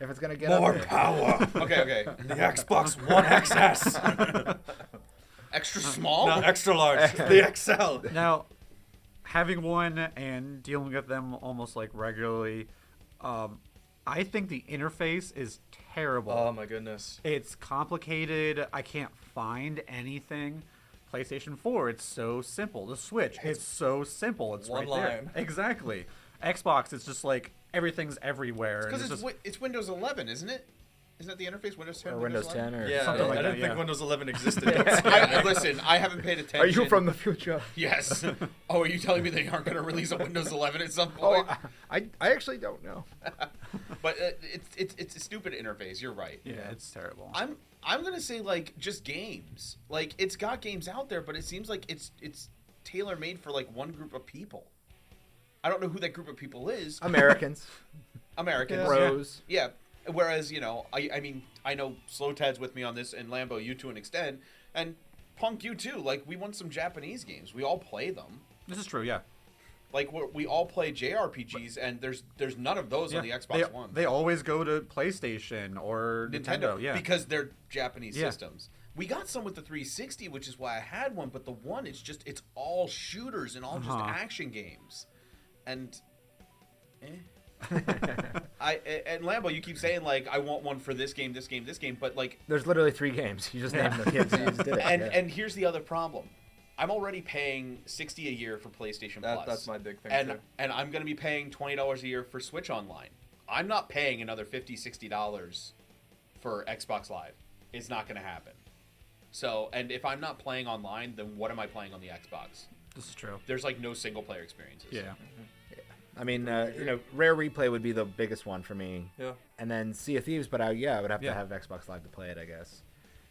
[SPEAKER 2] if it's gonna get
[SPEAKER 4] More
[SPEAKER 2] up there?
[SPEAKER 4] power.
[SPEAKER 1] Okay.
[SPEAKER 4] The Xbox One XS.
[SPEAKER 1] Extra small.
[SPEAKER 4] Not extra large. The XL.
[SPEAKER 3] Now, having one and dealing with them almost like regularly, I think the interface is terrible.
[SPEAKER 4] Oh my goodness.
[SPEAKER 3] It's complicated. I can't find anything. PlayStation 4, it's so simple. The Switch, it's so simple. It's
[SPEAKER 4] one
[SPEAKER 3] right there.
[SPEAKER 4] line.
[SPEAKER 3] Exactly. Xbox, it's just like everything's everywhere. and
[SPEAKER 1] Because
[SPEAKER 3] just,
[SPEAKER 1] it's Windows 11, isn't it? Isn't that the interface? Windows 10.
[SPEAKER 2] Or Windows 10 or
[SPEAKER 4] Yeah,
[SPEAKER 3] Something like
[SPEAKER 4] I
[SPEAKER 3] that,
[SPEAKER 4] didn't think
[SPEAKER 3] yeah.
[SPEAKER 4] Windows 11 existed.
[SPEAKER 1] Listen, I haven't paid attention.
[SPEAKER 2] Are you from the future?
[SPEAKER 1] Yes. Oh, are you telling me they aren't going to release a Windows 11 at some
[SPEAKER 2] Oh,
[SPEAKER 1] point?
[SPEAKER 2] I actually don't know.
[SPEAKER 1] But it's a stupid interface. You're right.
[SPEAKER 3] yeah, it's terrible.
[SPEAKER 1] I'm gonna say like just games. Like it's got games out there, but it seems like it's tailor made for like one group of people. I don't know who that group of people is.
[SPEAKER 2] Americans,
[SPEAKER 1] Americans.
[SPEAKER 2] bros.
[SPEAKER 1] Yeah. Whereas I mean I know Slow Tad's with me on this, and Lambo, you to an extent, and Punk, you too. Like we want some Japanese games. We all play them.
[SPEAKER 3] This is true, yeah.
[SPEAKER 1] Like we all play JRPGs, and there's none of those on the Xbox One.
[SPEAKER 3] They always go to PlayStation or Nintendo, yeah.
[SPEAKER 1] because they're Japanese
[SPEAKER 3] Yeah.
[SPEAKER 1] systems. We got some with the 360, which is why I had one, but the one it's all shooters and all just action games. And and Lambo, you keep saying like I want one for this game, but like
[SPEAKER 2] There's literally 3 games. You just named the kids. You just did it.
[SPEAKER 1] and here's the other problem. I'm already paying $60 a year for PlayStation Plus.
[SPEAKER 4] That's my big thing
[SPEAKER 1] and
[SPEAKER 4] too.
[SPEAKER 1] and I'm gonna be paying $20 a year for Switch Online. I'm not paying another $50-$60 for Xbox Live. It's not gonna happen. So, and if I'm not playing online, then what am I playing on the Xbox?
[SPEAKER 3] This is true.
[SPEAKER 1] There's like no single player experiences.
[SPEAKER 3] Yeah.
[SPEAKER 2] I mean, Rare Replay would be the biggest one for me.
[SPEAKER 4] Yeah.
[SPEAKER 2] And then Sea of Thieves, but I would have
[SPEAKER 3] Yeah.
[SPEAKER 2] to have Xbox Live to play it, I guess.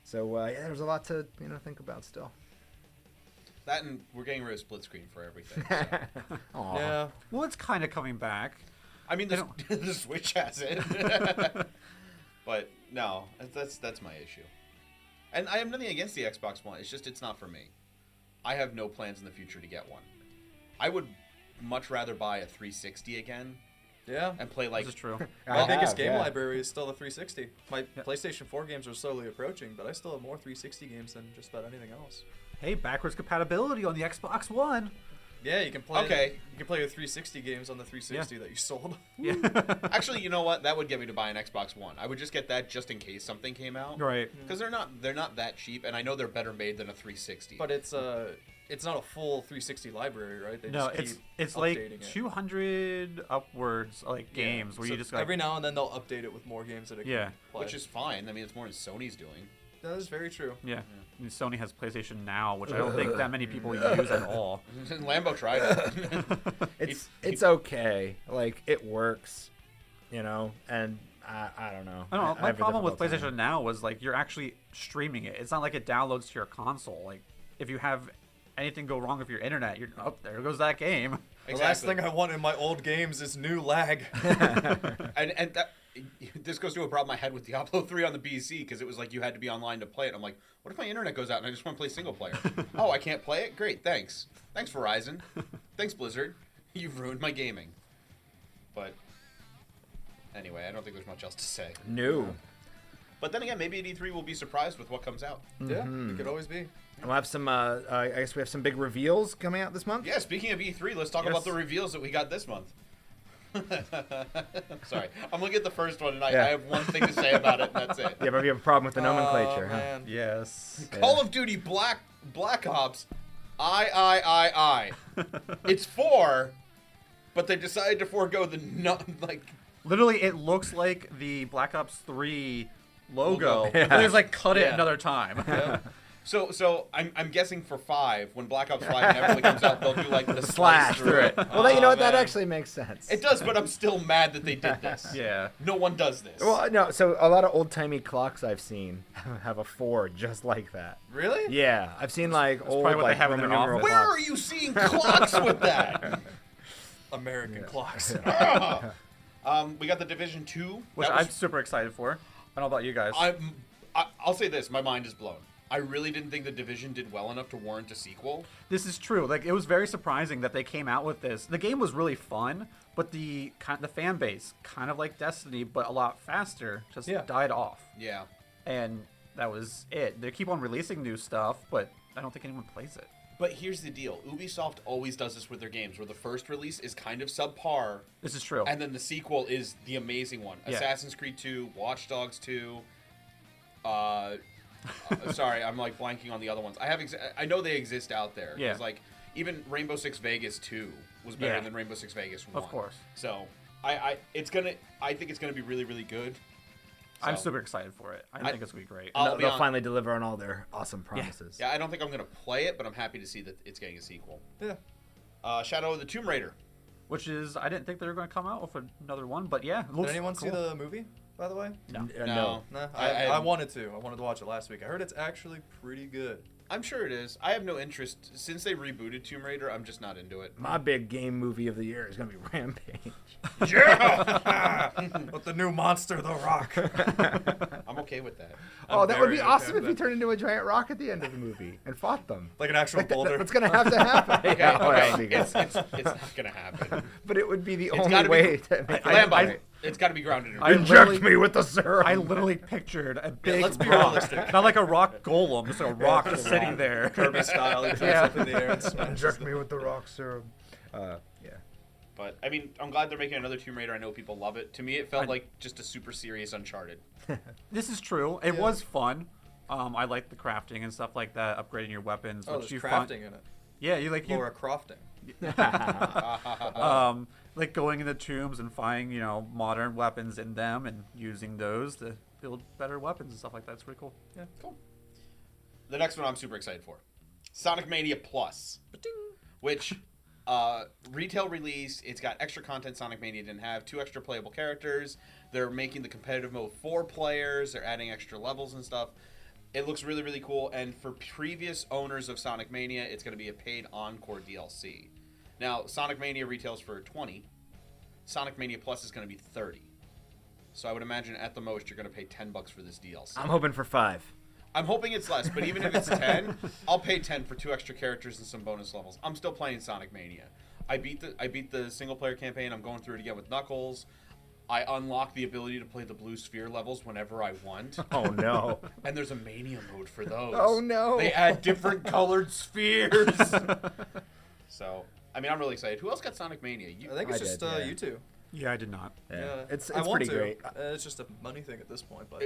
[SPEAKER 2] So yeah, there's a lot to think about still.
[SPEAKER 1] That and we're getting rid of split screen for everything. So.
[SPEAKER 2] Aw.
[SPEAKER 4] Yeah.
[SPEAKER 3] Well, it's kind of coming back.
[SPEAKER 1] I mean, the Switch has it. But no, that's my issue. And I have nothing against the Xbox One. It's just it's not for me. I have no plans in the future to get one. I would much rather buy a 360 again
[SPEAKER 4] Yeah.
[SPEAKER 1] and play like
[SPEAKER 3] This is true.
[SPEAKER 4] My biggest
[SPEAKER 2] have,
[SPEAKER 4] game
[SPEAKER 2] yeah.
[SPEAKER 4] library is still the 360. My
[SPEAKER 3] Yep.
[SPEAKER 4] PlayStation 4 games are slowly approaching, but I still have more 360 games than just about anything else.
[SPEAKER 3] Hey, backwards compatibility on the Xbox One.
[SPEAKER 4] Yeah, you can play.
[SPEAKER 1] Okay.
[SPEAKER 4] You can play your 360 games on the 360 that you sold.
[SPEAKER 3] Yeah.
[SPEAKER 1] Actually, you know what? That would get me to buy an Xbox One. I would just get that just in case something came out.
[SPEAKER 3] Right.
[SPEAKER 1] Because they're not that cheap, and I know they're better made than a 360.
[SPEAKER 4] But it's not a full 360 library, right? They
[SPEAKER 3] No,
[SPEAKER 4] just
[SPEAKER 3] it's
[SPEAKER 4] keep
[SPEAKER 3] like
[SPEAKER 4] updating it.
[SPEAKER 3] 200 upwards like
[SPEAKER 4] Yeah.
[SPEAKER 3] games where
[SPEAKER 4] So
[SPEAKER 3] you just like,
[SPEAKER 4] every now and then they'll update it with more games that it
[SPEAKER 3] Yeah.
[SPEAKER 4] can play.
[SPEAKER 1] which is fine. I mean, it's more than Sony's doing.
[SPEAKER 4] That is very true.
[SPEAKER 3] yeah. And Sony has PlayStation Now, which I don't think that many people use at all.
[SPEAKER 1] Lambo tried it.
[SPEAKER 2] It's okay. Like it works, and I don't know.
[SPEAKER 3] I don't know.
[SPEAKER 2] I
[SPEAKER 3] My
[SPEAKER 2] have a
[SPEAKER 3] problem with
[SPEAKER 2] difficult
[SPEAKER 3] PlayStation
[SPEAKER 2] time.
[SPEAKER 3] Now was like you're actually streaming it. It's not like it downloads to your console. Like if you have anything go wrong with your internet, you're there goes that game.
[SPEAKER 4] The last thing I want in my old games is new lag.
[SPEAKER 1] And this goes to a problem I had with Diablo 3 on the PC because it was like you had to be online to play it. I'm like, what if my internet goes out and I just want to play single player? Oh, I can't play it? Great, thanks. Thanks, Verizon. Thanks, Blizzard. You've ruined my gaming. But anyway, I don't think there's much else to say.
[SPEAKER 2] No.
[SPEAKER 1] But then again, maybe at E3 we'll be surprised with what comes out.
[SPEAKER 4] Yeah, it could always be.
[SPEAKER 2] We'll have some. I guess we have some big reveals coming out this month.
[SPEAKER 1] Yeah, speaking of E3, let's talk
[SPEAKER 3] Yes.
[SPEAKER 1] about the reveals that we got this month. Sorry, I'm looking at the first one and I
[SPEAKER 2] Yeah.
[SPEAKER 1] have one thing to say about it, and that's it.
[SPEAKER 2] Yeah, but you have a problem with the nomenclature,
[SPEAKER 4] Oh,
[SPEAKER 2] huh?
[SPEAKER 4] man.
[SPEAKER 3] Yes.
[SPEAKER 1] Call of Duty Black Ops, I. It's 4, but they decided to forego the
[SPEAKER 3] Literally, it looks like the Black Ops 3 logo.
[SPEAKER 1] Logo.
[SPEAKER 3] They just like cut it
[SPEAKER 1] Yeah.
[SPEAKER 3] another time.
[SPEAKER 4] Yeah.
[SPEAKER 1] So I'm guessing for 5, when Black Ops 5 inevitably comes out, they'll do like the
[SPEAKER 2] Slash through it. Well, you know what? That
[SPEAKER 1] man.
[SPEAKER 2] actually makes sense.
[SPEAKER 1] It does, but I'm still mad that they did this.
[SPEAKER 3] Yeah.
[SPEAKER 1] No one does this.
[SPEAKER 2] Well, no. So a lot of old timey clocks I've seen have a 4 just like that.
[SPEAKER 4] Really?
[SPEAKER 2] Yeah, I've seen like old
[SPEAKER 3] probably what they
[SPEAKER 2] like
[SPEAKER 3] have in their
[SPEAKER 2] Roman numeral
[SPEAKER 3] office.
[SPEAKER 1] Where
[SPEAKER 2] clocks.
[SPEAKER 1] are you seeing clocks with that?
[SPEAKER 4] American clocks.
[SPEAKER 1] We got the Division 2.
[SPEAKER 3] Which
[SPEAKER 1] That was-
[SPEAKER 3] I'm super excited for. I don't know about you guys.
[SPEAKER 1] I'll say this: my mind is blown. I really didn't think the Division did well enough to warrant a sequel.
[SPEAKER 3] This is true. Like it was very surprising that they came out with this. The game was really fun, but the fan base, kind of like Destiny, but a lot faster, just died off.
[SPEAKER 1] Yeah.
[SPEAKER 3] And that was it. They keep on releasing new stuff, but I don't think anyone plays it.
[SPEAKER 1] But here's the deal: Ubisoft always does this with their games, where the first release is kind of subpar,
[SPEAKER 3] This is true.
[SPEAKER 1] and then the sequel is the amazing one.
[SPEAKER 3] Yeah.
[SPEAKER 1] Assassin's Creed 2, Watch Dogs 2. Sorry, I'm like blanking on the other ones. I know they exist out there.
[SPEAKER 3] Yeah.
[SPEAKER 1] 'Cause, like even Rainbow Six Vegas 2 was better
[SPEAKER 3] Yeah.
[SPEAKER 1] than Rainbow Six Vegas 1.
[SPEAKER 3] Of course.
[SPEAKER 1] So I think it's gonna be really, really good.
[SPEAKER 3] I'm
[SPEAKER 1] So,
[SPEAKER 3] super excited for it. I think it's going to be great.
[SPEAKER 1] I'll
[SPEAKER 2] They'll
[SPEAKER 1] be on-
[SPEAKER 2] finally deliver on all their awesome promises.
[SPEAKER 1] Yeah, I don't think I'm gonna play it, but I'm happy to see that it's getting a sequel.
[SPEAKER 4] Yeah.
[SPEAKER 1] Shadow of the Tomb Raider.
[SPEAKER 3] Which is, I didn't think they were going to come out with another one, but yeah. It
[SPEAKER 4] Did
[SPEAKER 3] looks
[SPEAKER 4] anyone
[SPEAKER 3] cool.
[SPEAKER 4] see the movie, by the way?
[SPEAKER 3] No.
[SPEAKER 2] No.
[SPEAKER 4] No,
[SPEAKER 1] I
[SPEAKER 4] I wanted to. I wanted to watch it last week. I heard it's actually pretty good.
[SPEAKER 1] I'm sure it is. I have no interest since they rebooted Tomb Raider. I'm just not into it.
[SPEAKER 2] My big game movie of the year is gonna be Rampage.
[SPEAKER 1] Yeah,
[SPEAKER 4] With the new monster, The Rock.
[SPEAKER 1] I'm okay with that.
[SPEAKER 2] Oh, that would be
[SPEAKER 4] very
[SPEAKER 2] awesome
[SPEAKER 4] okay
[SPEAKER 2] if
[SPEAKER 4] with
[SPEAKER 2] he
[SPEAKER 4] that.
[SPEAKER 2] turned into a giant rock at the end of the movie and fought them.
[SPEAKER 4] Like an actual boulder.
[SPEAKER 2] That's gonna have to happen.
[SPEAKER 1] Okay,
[SPEAKER 2] Yeah, that would be good.
[SPEAKER 1] it's not gonna happen.
[SPEAKER 2] But it would be the
[SPEAKER 1] It's
[SPEAKER 2] only
[SPEAKER 1] gotta be-
[SPEAKER 2] way to make
[SPEAKER 1] Lambo, it's got to be grounded in
[SPEAKER 3] I
[SPEAKER 1] reality.
[SPEAKER 2] Inject
[SPEAKER 3] literally-
[SPEAKER 2] me with the syrup.
[SPEAKER 3] I literally pictured a big
[SPEAKER 4] let's be
[SPEAKER 3] rock.
[SPEAKER 4] realistic.
[SPEAKER 3] Not like a rock golem, just a rock just sitting there.
[SPEAKER 4] Kirby style. He jumps
[SPEAKER 3] Yeah.
[SPEAKER 4] up in the air and smashes
[SPEAKER 2] Inject
[SPEAKER 4] them.
[SPEAKER 2] me with the rock syrup. Yeah.
[SPEAKER 1] But I mean, I'm glad they're making another Tomb Raider. I know people love it. To me, it felt like just a super serious Uncharted.
[SPEAKER 3] This is true. It
[SPEAKER 4] Yeah.
[SPEAKER 3] was fun, I like the crafting and stuff like that, upgrading your weapons.
[SPEAKER 4] Oh,
[SPEAKER 3] which
[SPEAKER 4] there's
[SPEAKER 3] you
[SPEAKER 4] crafting in it.
[SPEAKER 3] Yeah, you like
[SPEAKER 4] Laura Crofting.
[SPEAKER 3] like going into tombs and finding modern weapons in them and using those to build better weapons and stuff like that. It's pretty cool.
[SPEAKER 4] Yeah.
[SPEAKER 1] Cool. The next one I'm super excited for. Sonic Mania Plus. Which retail release, it's got extra content Sonic Mania didn't have, 2 extra playable characters. They're making the competitive mode 4 players. They're adding extra levels and stuff. It looks really, really cool. And for previous owners of Sonic Mania, it's going to be a paid Encore DLC. Now, Sonic Mania retails for $20. Sonic Mania Plus is going to be $30. So I would imagine at the most you're going to pay $10 for this DLC.
[SPEAKER 2] I'm hoping for 5.
[SPEAKER 1] I'm hoping it's less, but even if it's 10, I'll pay 10 for 2 extra characters and some bonus levels. I'm still playing Sonic Mania. I beat the single player campaign. I'm going through it again with Knuckles. I unlock the ability to play the blue sphere levels whenever I want.
[SPEAKER 2] Oh no.
[SPEAKER 1] And there's a mania mode for those.
[SPEAKER 2] Oh no.
[SPEAKER 1] They add different colored spheres. So, I mean, I'm really excited. Who else got Sonic Mania?
[SPEAKER 4] I think it's
[SPEAKER 2] I
[SPEAKER 4] just
[SPEAKER 2] did, yeah.
[SPEAKER 4] you two.
[SPEAKER 3] Yeah, I did not.
[SPEAKER 2] Yeah. It's
[SPEAKER 4] I want
[SPEAKER 2] pretty
[SPEAKER 4] to.
[SPEAKER 2] great.
[SPEAKER 4] It's just a money thing at this point, but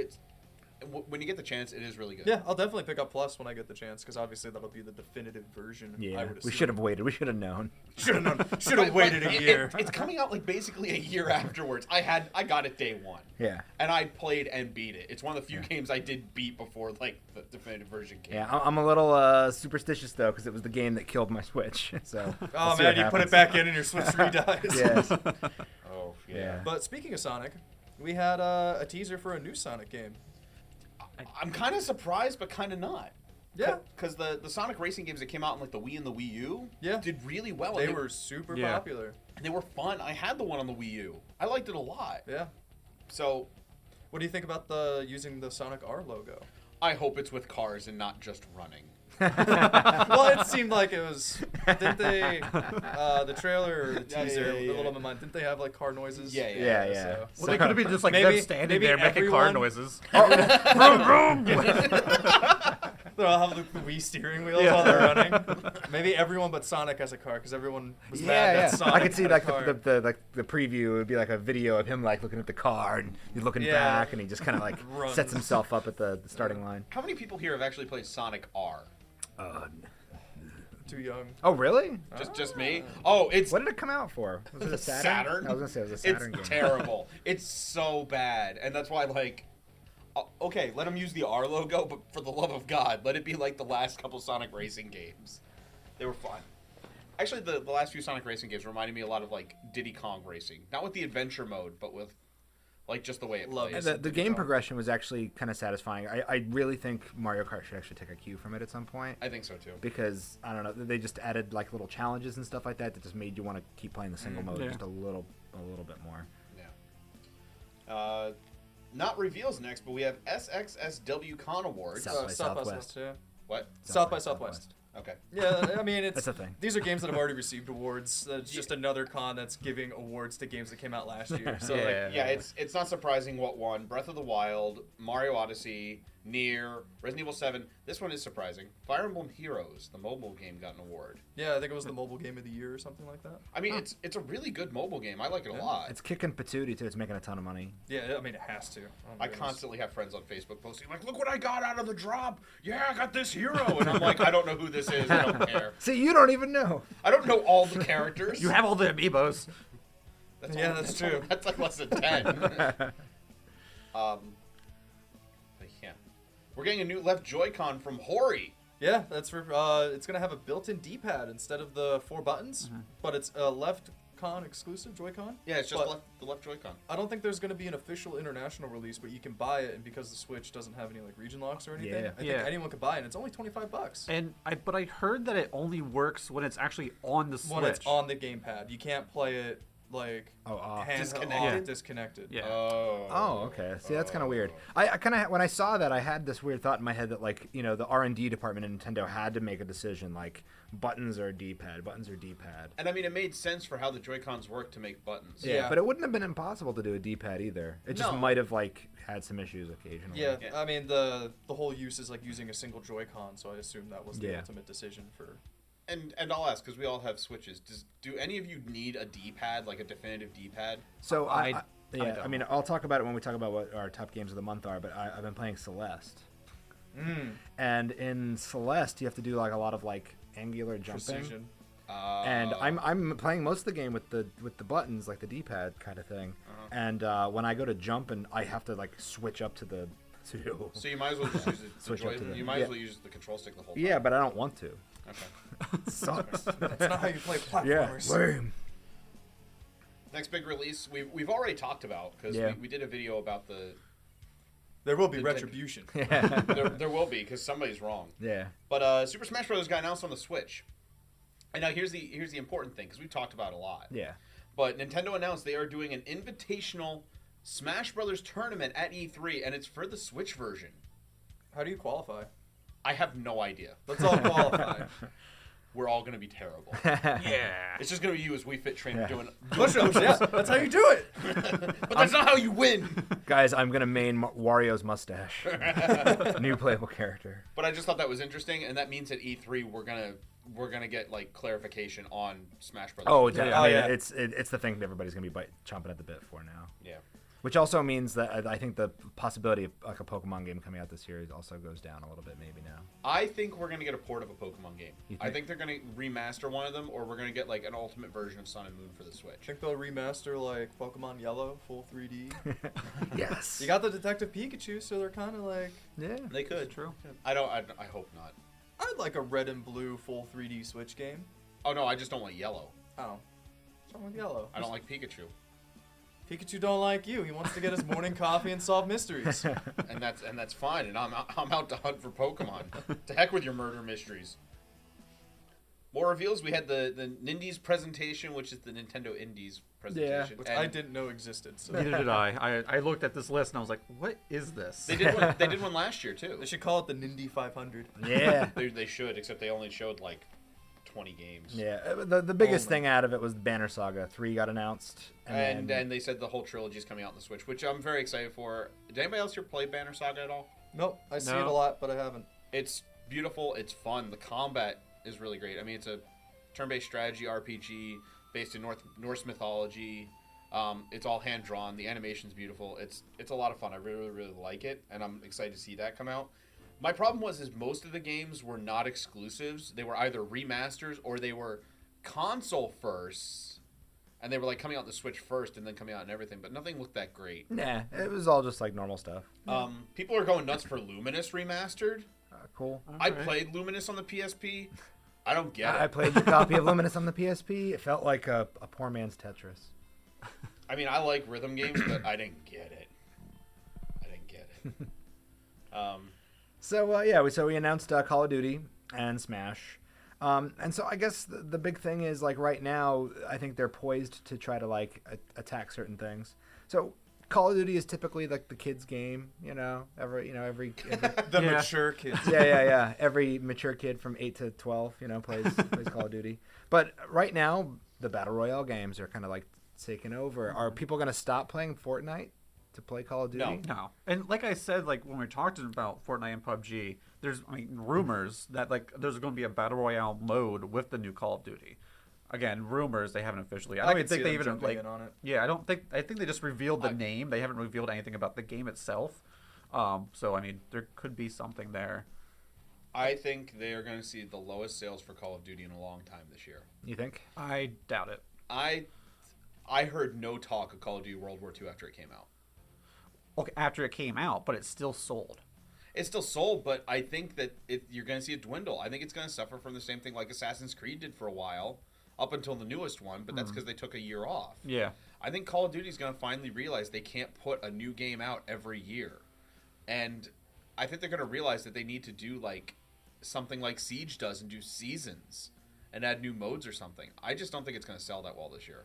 [SPEAKER 1] When you get the chance, it is really good.
[SPEAKER 4] yeah, I'll definitely pick up Plus when I get the chance because obviously that'll be the definitive version. I
[SPEAKER 2] Yeah.
[SPEAKER 4] would
[SPEAKER 2] We
[SPEAKER 4] assume.
[SPEAKER 2] should have waited. We should have known.
[SPEAKER 4] Should have known. Should have waited a year.
[SPEAKER 1] It's coming out like basically a year afterwards. I got it day one.
[SPEAKER 2] Yeah.
[SPEAKER 1] And I played and beat it. It's one of the few games I did beat before like the definitive version came.
[SPEAKER 2] Yeah, I'm a little superstitious though because it was the game that killed my Switch. So.
[SPEAKER 4] Oh
[SPEAKER 2] we'll see
[SPEAKER 4] man,
[SPEAKER 2] what
[SPEAKER 4] you put it
[SPEAKER 2] happens.
[SPEAKER 4] back in and your Switch redies.
[SPEAKER 2] Yes.
[SPEAKER 1] Oh yeah.
[SPEAKER 2] Yeah.
[SPEAKER 4] But speaking of Sonic, we had a teaser for a new Sonic game.
[SPEAKER 1] I'm kind of surprised, but kind of not.
[SPEAKER 4] Yeah.
[SPEAKER 1] Because the Sonic racing games that came out in like the Wii and the Wii U did really well.
[SPEAKER 4] They
[SPEAKER 1] and
[SPEAKER 4] were super
[SPEAKER 3] Yeah.
[SPEAKER 4] popular.
[SPEAKER 1] and they were fun. I had the one on the Wii U. I liked it a lot.
[SPEAKER 4] Yeah.
[SPEAKER 1] So
[SPEAKER 4] What do you think about using the Sonic R logo?
[SPEAKER 1] I hope it's with cars and not just running.
[SPEAKER 4] Well, it seemed like it was. Didn't they? The trailer or the
[SPEAKER 1] Yeah,
[SPEAKER 4] teaser,
[SPEAKER 1] yeah,
[SPEAKER 4] the
[SPEAKER 1] yeah.
[SPEAKER 4] Little Bit Mine, didn't they have like car noises?
[SPEAKER 1] Yeah.
[SPEAKER 2] Yeah.
[SPEAKER 3] Well, they could have been just like
[SPEAKER 4] Maybe-
[SPEAKER 3] them standing
[SPEAKER 4] maybe
[SPEAKER 3] there making car
[SPEAKER 4] everyone-
[SPEAKER 3] noises.
[SPEAKER 4] They'll have the Wii steering wheels while they're running. Maybe everyone but Sonic has a car because everyone was mad that Sonic
[SPEAKER 2] I could see
[SPEAKER 4] had a
[SPEAKER 2] like
[SPEAKER 4] car.
[SPEAKER 2] the preview would be like a video of him like looking at the car and he's looking
[SPEAKER 4] Yeah.
[SPEAKER 2] back and he just kind of like
[SPEAKER 4] Runs.
[SPEAKER 2] sets himself up at the starting line.
[SPEAKER 1] How many people here have actually played Sonic R?
[SPEAKER 4] Too young.
[SPEAKER 2] Oh really?
[SPEAKER 1] Just me? Oh, it's
[SPEAKER 2] What did it come out for? Was it a Saturn?
[SPEAKER 1] Saturn?
[SPEAKER 2] I was gonna say it was a Saturn
[SPEAKER 1] it's
[SPEAKER 2] game.
[SPEAKER 1] terrible. It's so bad, and that's why like, okay, let them use the R logo, but for the love of God, let it be like the last couple Sonic racing games. They were fun. Actually, the last few Sonic racing games reminded me a lot of like Diddy Kong Racing, not with the adventure mode, but with like just the way it
[SPEAKER 4] Love
[SPEAKER 1] plays.
[SPEAKER 4] it.
[SPEAKER 2] The game progression was actually kind of satisfying. I really think Mario Kart should actually take a cue from it at some point.
[SPEAKER 1] I think so too.
[SPEAKER 2] Because I don't know, they just added like little challenges and stuff like that that just made you want to keep playing the single mode
[SPEAKER 3] Yeah.
[SPEAKER 2] just a little bit more.
[SPEAKER 1] Yeah. Not reveals next, but we have SXSW Con Awards.
[SPEAKER 2] South by
[SPEAKER 4] South by
[SPEAKER 2] Southwest.
[SPEAKER 4] yeah.
[SPEAKER 1] What?
[SPEAKER 4] South by Southwest.
[SPEAKER 1] Okay.
[SPEAKER 4] Yeah, I mean, it's
[SPEAKER 2] That's a thing.
[SPEAKER 4] These are games that have already received awards. It's just another con that's giving awards to games that came out last year. So like,
[SPEAKER 1] Yeah, it's not surprising what won. Breath of the Wild, Mario Odyssey, Nier, Resident Evil 7. This one is surprising. Fire Emblem Heroes, the mobile game, got an award.
[SPEAKER 4] yeah, I think it was the mobile game of the year or something like that.
[SPEAKER 1] I mean, it's a really good mobile game. I like it a lot.
[SPEAKER 2] It's kicking patootie too. It's making a ton of money.
[SPEAKER 4] Yeah, I mean, it has to. Oh my
[SPEAKER 1] I
[SPEAKER 4] goodness.
[SPEAKER 1] constantly have friends on Facebook posting like, "Look what I got out of the drop! Yeah, I got this hero," and I'm like, "I don't know who this is. I don't care.
[SPEAKER 2] See, you don't even know.
[SPEAKER 1] I don't know all the characters."
[SPEAKER 3] You have all the amiibos.
[SPEAKER 4] Yeah, that's true.
[SPEAKER 1] That's like less than 10. But yeah, we're getting a new left Joy-Con from Hori.
[SPEAKER 4] Yeah, that's for. It's gonna have a built-in D-pad instead of the 4 buttons, but it's a left con exclusive Joy-Con.
[SPEAKER 1] Yeah, it's just
[SPEAKER 4] But
[SPEAKER 1] the left Joy-Con.
[SPEAKER 4] I don't think there's gonna be an official international release, but you can buy it, and because the Switch doesn't have any like region locks or anything,
[SPEAKER 2] Yeah.
[SPEAKER 4] I think anyone could buy it. And it's only $25
[SPEAKER 3] And I heard that it only works when it's actually on the Switch.
[SPEAKER 4] when it's on the gamepad. You can't play it like
[SPEAKER 2] off.
[SPEAKER 1] Disconnected?
[SPEAKER 4] disconnected.
[SPEAKER 3] Yeah.
[SPEAKER 2] Oh, okay. See, that's kind of weird. I kind of when I saw that, I had this weird thought in my head that like the R&D department in Nintendo had to make a decision like buttons or D-pad, buttons or D-pad.
[SPEAKER 1] And I mean, it made sense for how the Joy-Cons work to make buttons.
[SPEAKER 4] Yeah.
[SPEAKER 2] But it wouldn't have been impossible to do a D-pad either. It just
[SPEAKER 1] No.
[SPEAKER 2] might have like had some issues occasionally.
[SPEAKER 4] Yeah,
[SPEAKER 1] Yeah.
[SPEAKER 4] I mean the whole use is like using a single Joy-Con, so I assume that was the
[SPEAKER 2] Yeah.
[SPEAKER 4] ultimate decision for.
[SPEAKER 1] And I'll ask because we all have Switches. Do any of you need a D-pad, like a definitive D-pad?
[SPEAKER 2] So
[SPEAKER 3] I
[SPEAKER 2] yeah, I
[SPEAKER 3] don't.
[SPEAKER 2] mean, I'll talk about it when we talk about what our top games of the month are. But I've been playing Celeste. And in Celeste, you have to do like a lot of like angular jumping.
[SPEAKER 4] Precision.
[SPEAKER 2] And I'm playing most of the game with the buttons, like the D-pad kind of thing. And when I go to jump, and I have to like switch up to the
[SPEAKER 1] So you might as well just use it.
[SPEAKER 2] Switch up to the-
[SPEAKER 1] You might as well use the control stick the whole time.
[SPEAKER 2] yeah, but I don't want to.
[SPEAKER 1] Okay.
[SPEAKER 2] It sucks.
[SPEAKER 4] That's not how you play
[SPEAKER 2] Yeah,
[SPEAKER 4] platformers.
[SPEAKER 2] lame.
[SPEAKER 1] Next big release we've already talked about because
[SPEAKER 2] Yeah.
[SPEAKER 1] we did a video about the.
[SPEAKER 4] There will be
[SPEAKER 1] The-
[SPEAKER 4] retribution.
[SPEAKER 2] Yeah,
[SPEAKER 1] There will be because somebody's wrong.
[SPEAKER 2] yeah.
[SPEAKER 1] But Super Smash Bros. Got announced on the Switch. And now here's the important thing because we've talked about it a lot.
[SPEAKER 2] Yeah.
[SPEAKER 1] But Nintendo announced they are doing an invitational Smash Brothers tournament at E3, and it's for the Switch version.
[SPEAKER 4] How do you qualify?
[SPEAKER 1] I have no idea.
[SPEAKER 4] Let's all qualify.
[SPEAKER 1] We're all going to be terrible.
[SPEAKER 3] Yeah.
[SPEAKER 1] It's just going to be you as Wii Fit trainer
[SPEAKER 2] Yeah.
[SPEAKER 1] doing
[SPEAKER 4] Push-ups, yeah. That's how you do it.
[SPEAKER 1] But that's not how you win.
[SPEAKER 2] Guys, I'm gonna main Wario's mustache. New playable character.
[SPEAKER 1] But I just thought that was interesting, and that means at E3 we're gonna get like clarification on Smash Brothers.
[SPEAKER 2] Oh,
[SPEAKER 4] Yeah.
[SPEAKER 2] I mean,
[SPEAKER 4] Yeah.
[SPEAKER 2] it's the thing that everybody's gonna be chomping at the bit for now.
[SPEAKER 1] Yeah.
[SPEAKER 2] Which also means that I think the possibility of like a Pokemon game coming out this year also goes down a little bit maybe now.
[SPEAKER 1] I think we're gonna get a port of a Pokemon game.
[SPEAKER 2] You
[SPEAKER 1] I
[SPEAKER 2] think?
[SPEAKER 1] think they're gonna remaster one of them, or we're gonna get like an ultimate version of Sun and Moon for the Switch.
[SPEAKER 4] Think they'll remaster like Pokemon Yellow, full 3D.
[SPEAKER 2] Yes.
[SPEAKER 4] You got the Detective Pikachu, so they're kind of like.
[SPEAKER 2] Yeah.
[SPEAKER 1] They could.
[SPEAKER 3] True.
[SPEAKER 1] I hope not.
[SPEAKER 4] I'd like a red and blue full 3D Switch game.
[SPEAKER 1] Oh no, I just don't want yellow.
[SPEAKER 4] Oh, what's wrong with Yellow?
[SPEAKER 1] I don't like Pikachu,
[SPEAKER 4] Pikachu. Don't like you. He wants to get his morning coffee and solve mysteries.
[SPEAKER 1] and that's fine. And I'm out to hunt for Pokemon. To heck with your murder mysteries. More reveals. We had the Nindies presentation, which is the Nintendo Indies presentation.
[SPEAKER 4] Which
[SPEAKER 1] and
[SPEAKER 4] I didn't know existed. So
[SPEAKER 3] Neither did I. I looked at this list and I was like, what is this?
[SPEAKER 1] They did one. They did one last year too.
[SPEAKER 4] they should call it the Nindy 500.
[SPEAKER 2] Yeah.
[SPEAKER 1] They should, except they only showed like 20 games.
[SPEAKER 2] Yeah. The biggest
[SPEAKER 4] Oh,
[SPEAKER 2] thing out of it was Banner Saga 3 got announced.
[SPEAKER 1] And
[SPEAKER 2] then-
[SPEAKER 1] they said the whole trilogy is coming out on the Switch, which I'm very excited for. Did anybody else here play Banner Saga at all?
[SPEAKER 4] Nope, I see it
[SPEAKER 3] No.
[SPEAKER 4] a lot, but I haven't.
[SPEAKER 1] It's beautiful. It's fun. The combat is really great. I mean, it's a turn-based strategy RPG based in Norse mythology. It's all hand-drawn. The animation's beautiful. It's a lot of fun. I really, really like it, and I'm excited to see that come out. My problem is most of the games were not exclusives. They were either remasters or they were console first, and they were like coming out on the Switch first and then coming out and everything, but nothing looked that great.
[SPEAKER 2] Nah, it was all just like normal stuff.
[SPEAKER 1] People are going nuts for Luminous remastered.
[SPEAKER 2] Cool.
[SPEAKER 1] I played Luminous on the PSP. I don't get
[SPEAKER 2] I
[SPEAKER 1] it.
[SPEAKER 2] played your copy of Luminous on the PSP. It felt like a poor man's Tetris.
[SPEAKER 1] I mean, I like rhythm games, but I didn't get it.
[SPEAKER 2] So yeah, we announced Call of Duty and Smash, and so I guess the big thing is like right now I think they're poised to try to like attack certain things. So Call of Duty is typically like the kids' game, every
[SPEAKER 4] The
[SPEAKER 3] Yeah.
[SPEAKER 4] mature kids.
[SPEAKER 2] yeah. Every mature kid from 8 to 12, plays Call of Duty. But right now the battle royale games are kind of like taking over. Are people going to stop playing Fortnite to play Call of Duty?
[SPEAKER 1] No.
[SPEAKER 3] No. And like I said, like when we were talking about Fortnite and PUBG, there's rumors that like there's going to be a battle royale mode with the new Call of Duty. Again, rumors. They haven't officially. I don't
[SPEAKER 4] could
[SPEAKER 3] think
[SPEAKER 4] see
[SPEAKER 3] they
[SPEAKER 4] them
[SPEAKER 3] even
[SPEAKER 4] jumping
[SPEAKER 3] like.
[SPEAKER 4] in on it.
[SPEAKER 3] Yeah, I think they just revealed the name. They haven't revealed anything about the game itself. So I mean, there could be something there.
[SPEAKER 1] I think they are going to see the lowest sales for Call of Duty in a long time this year.
[SPEAKER 2] You think?
[SPEAKER 3] I doubt it.
[SPEAKER 1] I heard no talk of Call of Duty World War II after it came out.
[SPEAKER 3] Okay, after it came out, but it's still sold.
[SPEAKER 1] It's still sold, but I think that you're going to see it dwindle. I think it's going to suffer from the same thing like Assassin's Creed did for a while, up until the newest one, but that's because they took a year off.
[SPEAKER 3] Yeah.
[SPEAKER 1] I think Call of Duty is going to finally realize they can't put a new game out every year. And I think they're going to realize that they need to do like something like Siege does and do seasons and add new modes or something. I just don't think it's going to sell that well this year.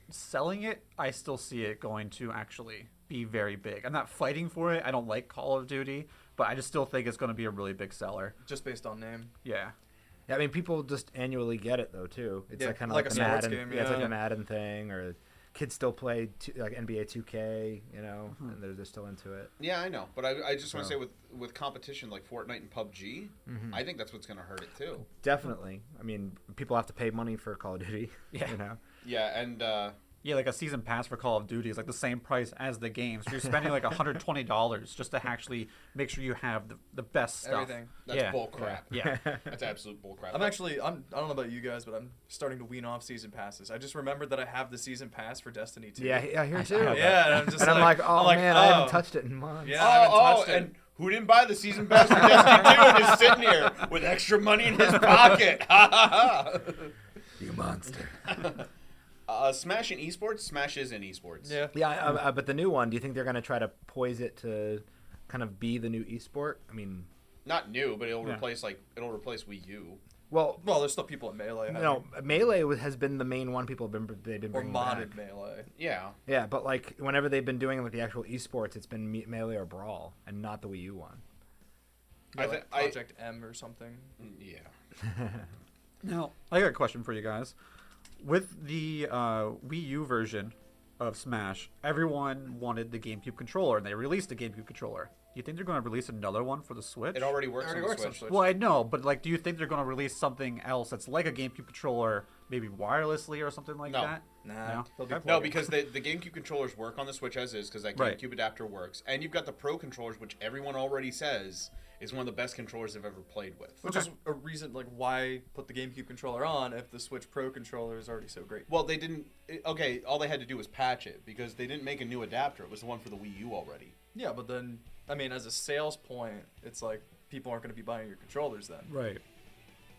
[SPEAKER 3] Selling it, I still see it going to actually be very big. I'm not fighting for it. I don't like Call of Duty, but I just still think it's going to be a really big seller.
[SPEAKER 4] Just based on name.
[SPEAKER 3] Yeah.
[SPEAKER 2] Yeah, I mean, people just annually get it though too. It's
[SPEAKER 4] Yeah,
[SPEAKER 2] like kind of
[SPEAKER 4] like
[SPEAKER 2] like,
[SPEAKER 4] a
[SPEAKER 2] a
[SPEAKER 4] sports
[SPEAKER 2] Madden.
[SPEAKER 4] game,
[SPEAKER 2] Yeah, it's like
[SPEAKER 4] yeah.
[SPEAKER 2] a Madden thing, or kids still play like NBA 2K, and they're still into it.
[SPEAKER 1] Yeah, I know. But I just want to
[SPEAKER 2] So-
[SPEAKER 1] say with competition like Fortnite and PUBG, I think that's what's going to hurt it too.
[SPEAKER 2] Definitely. I mean, people have to pay money for Call of Duty.
[SPEAKER 3] Yeah.
[SPEAKER 2] You know.
[SPEAKER 1] Yeah, and
[SPEAKER 3] Yeah, like a season pass for Call of Duty is like the same price as the game. So you're spending like $120 just to actually make sure you have the best stuff.
[SPEAKER 4] Everything.
[SPEAKER 1] That's bull crap.
[SPEAKER 3] Yeah.
[SPEAKER 1] That's absolute bull crap.
[SPEAKER 4] I don't know about you guys, but I'm starting to wean off season passes. I just remembered that I have the season pass for Destiny 2.
[SPEAKER 2] Yeah, here too.
[SPEAKER 4] Yeah, and I'm just
[SPEAKER 2] And I'm like, oh man, I haven't touched it in months.
[SPEAKER 4] Yeah, I haven't touched it.
[SPEAKER 1] And who didn't buy the season pass for Destiny 2 and is sitting here with extra money in his pocket? Ha ha ha!
[SPEAKER 2] You monster.
[SPEAKER 1] Smash in esports? Smash is in esports.
[SPEAKER 4] Yeah.
[SPEAKER 2] Yeah, but the new one, do you think they're going to try to poise it to kind of be the new esport? I mean,
[SPEAKER 1] Not new, but it'll replace Wii U.
[SPEAKER 2] well,
[SPEAKER 4] Well, there's still people in Melee.
[SPEAKER 2] no, Melee has been the main one people have been
[SPEAKER 4] Or
[SPEAKER 2] bringing
[SPEAKER 4] modded
[SPEAKER 2] back.
[SPEAKER 4] Melee.
[SPEAKER 1] Yeah.
[SPEAKER 2] Yeah, but like whenever they've been doing like the actual esports, it's been Melee or Brawl, and not the Wii U one.
[SPEAKER 4] Yeah, like Project M or something.
[SPEAKER 1] Yeah.
[SPEAKER 3] Now, I got a question for you guys. With the Wii U version of Smash, everyone wanted the GameCube controller, and they released the GameCube controller. Do you think they're going to release another one for the Switch?
[SPEAKER 1] It already works,
[SPEAKER 4] It already
[SPEAKER 1] on,
[SPEAKER 4] works
[SPEAKER 1] the
[SPEAKER 4] on
[SPEAKER 1] Switch.
[SPEAKER 4] Switch.
[SPEAKER 3] Well, I know, but like, do you think they're going to release something else that's like a GameCube controller, maybe wirelessly or something like
[SPEAKER 1] No.
[SPEAKER 3] that?
[SPEAKER 4] Nah. They'll be
[SPEAKER 1] No,
[SPEAKER 4] plugging.
[SPEAKER 1] because the GameCube controllers work on the Switch as is, because that
[SPEAKER 3] Right.
[SPEAKER 1] GameCube adapter works. And you've got the Pro controllers, which everyone already says is one of the best controllers they've ever played with.
[SPEAKER 4] Which is a reason, like, why put the GameCube controller on if the Switch Pro controller is already so great.
[SPEAKER 1] Well, they didn't... Okay, all they had to do was patch it, because they didn't make a new adapter. It was the one for the Wii U already.
[SPEAKER 4] Yeah, but then, I mean, as a sales point, it's like, people aren't going to be buying your controllers then.
[SPEAKER 3] Right.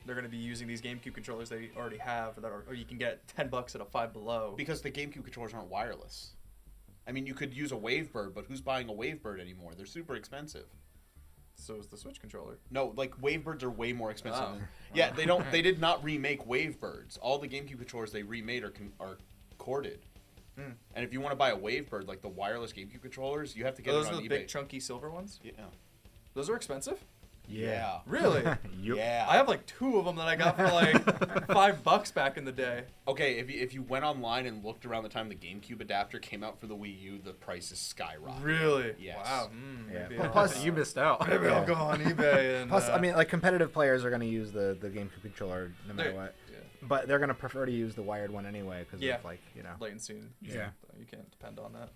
[SPEAKER 4] They're going to be using these GameCube controllers they already have, or you can get $10 at a Five Below.
[SPEAKER 1] Because the GameCube controllers aren't wireless. I mean, you could use a Wavebird, but who's buying a Wavebird anymore? They're super expensive.
[SPEAKER 4] So is the Switch controller.
[SPEAKER 1] No, like Wavebirds are way more expensive.
[SPEAKER 4] Oh.
[SPEAKER 1] Yeah, they don't. They did not remake Wavebirds. All the GameCube controllers they remade are corded.
[SPEAKER 4] Hmm.
[SPEAKER 1] And if you want to buy a Wavebird, like the wireless GameCube controllers, you have to get
[SPEAKER 4] Those
[SPEAKER 1] it
[SPEAKER 4] are
[SPEAKER 1] on
[SPEAKER 4] the
[SPEAKER 1] eBay.
[SPEAKER 4] big chunky silver ones?
[SPEAKER 1] Yeah.
[SPEAKER 4] Those are expensive?
[SPEAKER 1] Yeah.
[SPEAKER 4] Really?
[SPEAKER 2] Yep.
[SPEAKER 1] Yeah.
[SPEAKER 4] I have like 2 of them that I got for like $5 back in the day.
[SPEAKER 1] Okay, if you went online and looked around the time the GameCube adapter came out for the Wii U, the prices skyrocketed.
[SPEAKER 4] Really?
[SPEAKER 1] Yes.
[SPEAKER 4] Wow.
[SPEAKER 2] Yeah.
[SPEAKER 4] Maybe
[SPEAKER 2] Well,
[SPEAKER 4] I'll-
[SPEAKER 2] plus
[SPEAKER 3] You missed out.
[SPEAKER 4] maybe I'll go on eBay and.
[SPEAKER 2] Plus, I mean, like competitive players are going to use the GameCube controller no matter
[SPEAKER 4] They-
[SPEAKER 2] what,
[SPEAKER 4] yeah.
[SPEAKER 2] but they're going to prefer to use the wired one anyway because
[SPEAKER 4] Yeah.
[SPEAKER 2] of like
[SPEAKER 4] Latency.
[SPEAKER 3] Yeah.
[SPEAKER 4] You can't depend on that.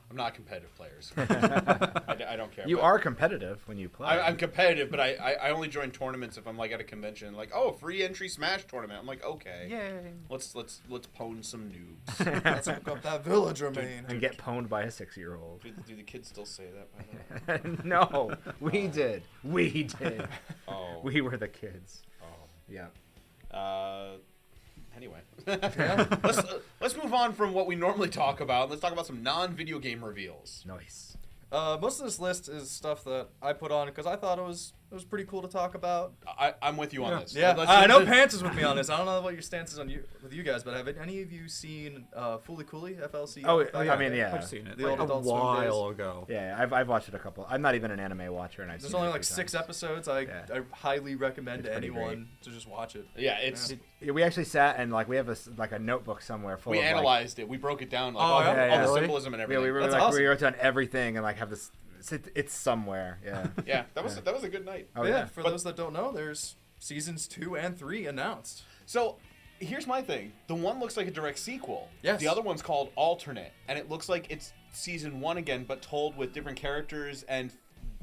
[SPEAKER 1] I'm not competitive players. I don't care.
[SPEAKER 2] You
[SPEAKER 1] but
[SPEAKER 2] are competitive when you play.
[SPEAKER 1] I'm competitive, but I only join tournaments if I'm like at a convention. Like, oh, free entry Smash tournament. I'm like, okay.
[SPEAKER 3] Yay.
[SPEAKER 1] Let's pwn some noobs.
[SPEAKER 4] Let's hook up that village remain.
[SPEAKER 2] and get pwned by a 6-year-old.
[SPEAKER 1] Do the kids still say that? By the way?
[SPEAKER 2] No, we did. We did.
[SPEAKER 1] Oh.
[SPEAKER 2] We were the kids.
[SPEAKER 1] Oh.
[SPEAKER 2] Yeah.
[SPEAKER 1] Anyway, let's move on from what we normally talk about. Let's talk about some non-video game reveals.
[SPEAKER 2] Nice.
[SPEAKER 4] Most of this list is stuff that I put on because I thought it was pretty cool to talk about.
[SPEAKER 1] I'm with you on this.
[SPEAKER 4] Yeah,
[SPEAKER 1] Let's-
[SPEAKER 4] I know
[SPEAKER 1] let's-
[SPEAKER 4] Pants is with me on this. I don't know what your stance is with you guys, but have any of you seen Fooly Cooly FLC?
[SPEAKER 2] Oh,
[SPEAKER 4] back
[SPEAKER 2] I
[SPEAKER 4] in the
[SPEAKER 2] mean,
[SPEAKER 4] day?
[SPEAKER 2] yeah.
[SPEAKER 3] I've seen it
[SPEAKER 4] The
[SPEAKER 3] like
[SPEAKER 4] old
[SPEAKER 3] a
[SPEAKER 4] Adult Swim
[SPEAKER 3] while ago.
[SPEAKER 2] Yeah, I've watched it a couple. I'm not even an anime watcher, and I've
[SPEAKER 4] There's
[SPEAKER 2] seen
[SPEAKER 4] only
[SPEAKER 2] it a
[SPEAKER 4] like
[SPEAKER 2] few
[SPEAKER 4] 6
[SPEAKER 2] times.
[SPEAKER 4] episodes. I highly recommend
[SPEAKER 2] It's
[SPEAKER 4] to
[SPEAKER 2] pretty
[SPEAKER 4] anyone to just watch it.
[SPEAKER 1] Yeah, it's
[SPEAKER 2] Yeah, we actually sat and like we have a notebook somewhere full
[SPEAKER 1] we
[SPEAKER 2] of like,
[SPEAKER 1] analyzed it. We broke it down, like
[SPEAKER 4] Oh,
[SPEAKER 1] all,
[SPEAKER 4] yeah?
[SPEAKER 1] all the
[SPEAKER 2] Really?
[SPEAKER 1] symbolism and
[SPEAKER 2] Yeah,
[SPEAKER 1] everything.
[SPEAKER 2] we were
[SPEAKER 4] That's
[SPEAKER 2] like
[SPEAKER 4] awesome.
[SPEAKER 2] we wrote down everything and like have this. It's somewhere. Yeah.
[SPEAKER 1] Yeah, that was a good night.
[SPEAKER 2] Oh
[SPEAKER 4] But
[SPEAKER 2] yeah.
[SPEAKER 4] for those that don't know, there's seasons 2 and 3 announced.
[SPEAKER 1] So here's my thing. The one looks like a direct sequel.
[SPEAKER 4] Yes.
[SPEAKER 1] The other one's called Alternate, and it looks like it's season 1 again, but told with different characters and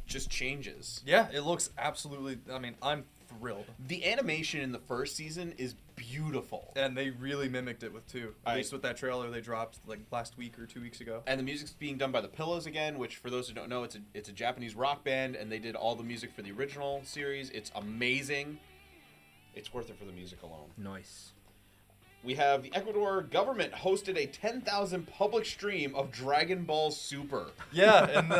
[SPEAKER 1] just changes.
[SPEAKER 4] Yeah, it looks absolutely. I mean, I'm thrilled,
[SPEAKER 1] The animation in the first season is beautiful.
[SPEAKER 4] and they really mimicked it with 2. At
[SPEAKER 1] I-
[SPEAKER 4] least with that trailer they dropped like last week or 2 weeks ago.
[SPEAKER 1] And the music's being done by the Pillows again, which for those who don't know, it's a Japanese rock band, and they did all the music for the original series. It's amazing. It's worth it for the music alone.
[SPEAKER 2] Nice.
[SPEAKER 1] We have the Ecuador government hosted a 10,000 public stream of Dragon Ball Super.
[SPEAKER 4] Yeah, and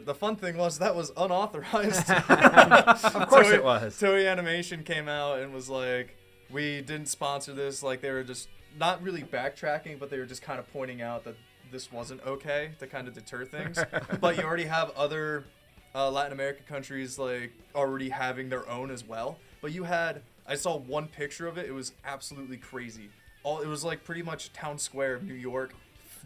[SPEAKER 4] the fun thing was that was unauthorized.
[SPEAKER 2] Of course it was.
[SPEAKER 4] Toei Animation came out and was like, we didn't sponsor this. Like, they were just not really backtracking, but they were just kind of pointing out that this wasn't okay to kind of deter things. But you already have other Latin American countries like already having their own as well. But I saw one picture of it. It was absolutely crazy. It was like pretty much town square of New York,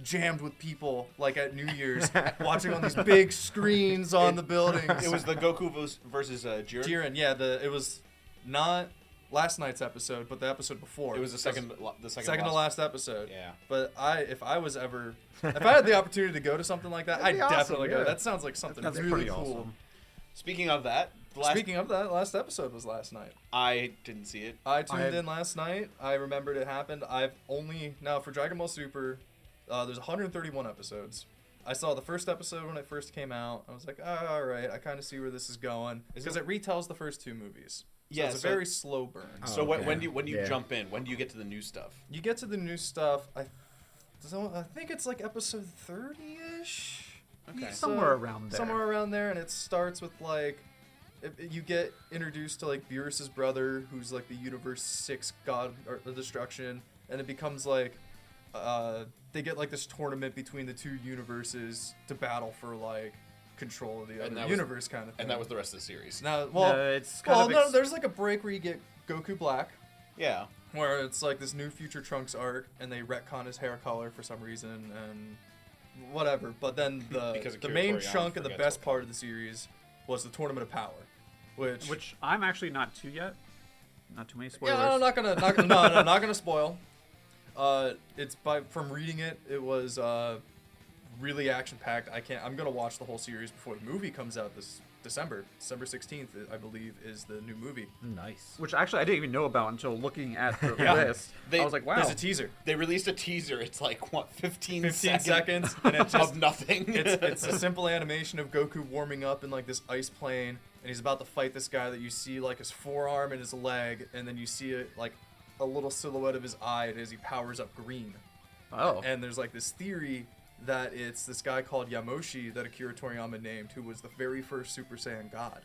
[SPEAKER 4] jammed with people like at New Year's, watching on these big screens on the buildings.
[SPEAKER 1] It was the Goku versus Jiren.
[SPEAKER 4] Jiren, yeah. It was not last night's episode, but the episode before.
[SPEAKER 1] It was the second
[SPEAKER 4] to last episode.
[SPEAKER 1] Yeah.
[SPEAKER 4] But if I had the opportunity to go to something like that, I'd
[SPEAKER 2] That'd be awesome,
[SPEAKER 4] definitely go.
[SPEAKER 2] yeah.
[SPEAKER 4] That sounds like something
[SPEAKER 3] That's
[SPEAKER 4] really
[SPEAKER 3] pretty
[SPEAKER 4] cool.
[SPEAKER 3] awesome.
[SPEAKER 1] Speaking of that,
[SPEAKER 4] Last episode was last night.
[SPEAKER 1] I didn't see it.
[SPEAKER 4] I tuned in last night. I remembered it happened. Now for Dragon Ball Super, there's 131 episodes. I saw the first episode when it first came out. I was like, all right, I kind of see where this is going. Because it retells the first two movies. So it's a very slow burn.
[SPEAKER 1] So when do you
[SPEAKER 2] Yeah.
[SPEAKER 1] jump in? When do you get to the new stuff?
[SPEAKER 4] You get to the new stuff. I think it's like episode 30-ish.
[SPEAKER 1] Okay.
[SPEAKER 3] Somewhere around there.
[SPEAKER 4] Somewhere around there, and it starts with like you get introduced to like Beerus's brother, who's like the Universe 6 god of destruction, and it becomes like they get like this tournament between the two universes to battle for like control of the other universe kind of thing.
[SPEAKER 1] And that was the rest of the series.
[SPEAKER 4] Now, there's like a break where you get Goku Black.
[SPEAKER 1] Yeah.
[SPEAKER 4] Where it's like this new Future Trunks arc, and they retcon his hair color for some reason, and whatever. But then the main chunk and the best part of the series was the Tournament of Power, which
[SPEAKER 3] I'm actually not too yet. Not too many spoilers.
[SPEAKER 4] yeah, I'm not gonna spoil. It's from reading it. It was really action packed. I'm gonna watch the whole series before the movie comes out this December 16th, I believe, is the new movie.
[SPEAKER 2] Nice.
[SPEAKER 3] Which actually I didn't even know about until looking at the
[SPEAKER 1] Yeah.
[SPEAKER 3] list. I was like, wow.
[SPEAKER 4] There's a teaser.
[SPEAKER 1] They released a teaser. It's like, what, 15
[SPEAKER 4] seconds, and it's just
[SPEAKER 1] of nothing.
[SPEAKER 4] It's a simple animation of Goku warming up in like this ice plane, and he's about to fight this guy that you see like his forearm and his leg, and then you see it like a little silhouette of his eye as he powers up green.
[SPEAKER 3] Oh.
[SPEAKER 4] And there's like this theory that it's this guy called Yamoshi that Akira Toriyama named, who was the very first Super Saiyan God.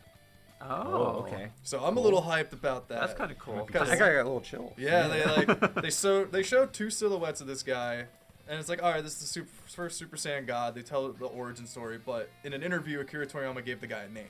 [SPEAKER 3] Oh,
[SPEAKER 2] okay.
[SPEAKER 4] So I'm a little hyped about that.
[SPEAKER 3] That's kind of cool.
[SPEAKER 4] Because-
[SPEAKER 3] I got a little chill.
[SPEAKER 4] Yeah, they show two silhouettes of this guy, and it's like, all right, this is the first Super Saiyan God. They tell the origin story, but in an interview, Akira Toriyama gave the guy a name.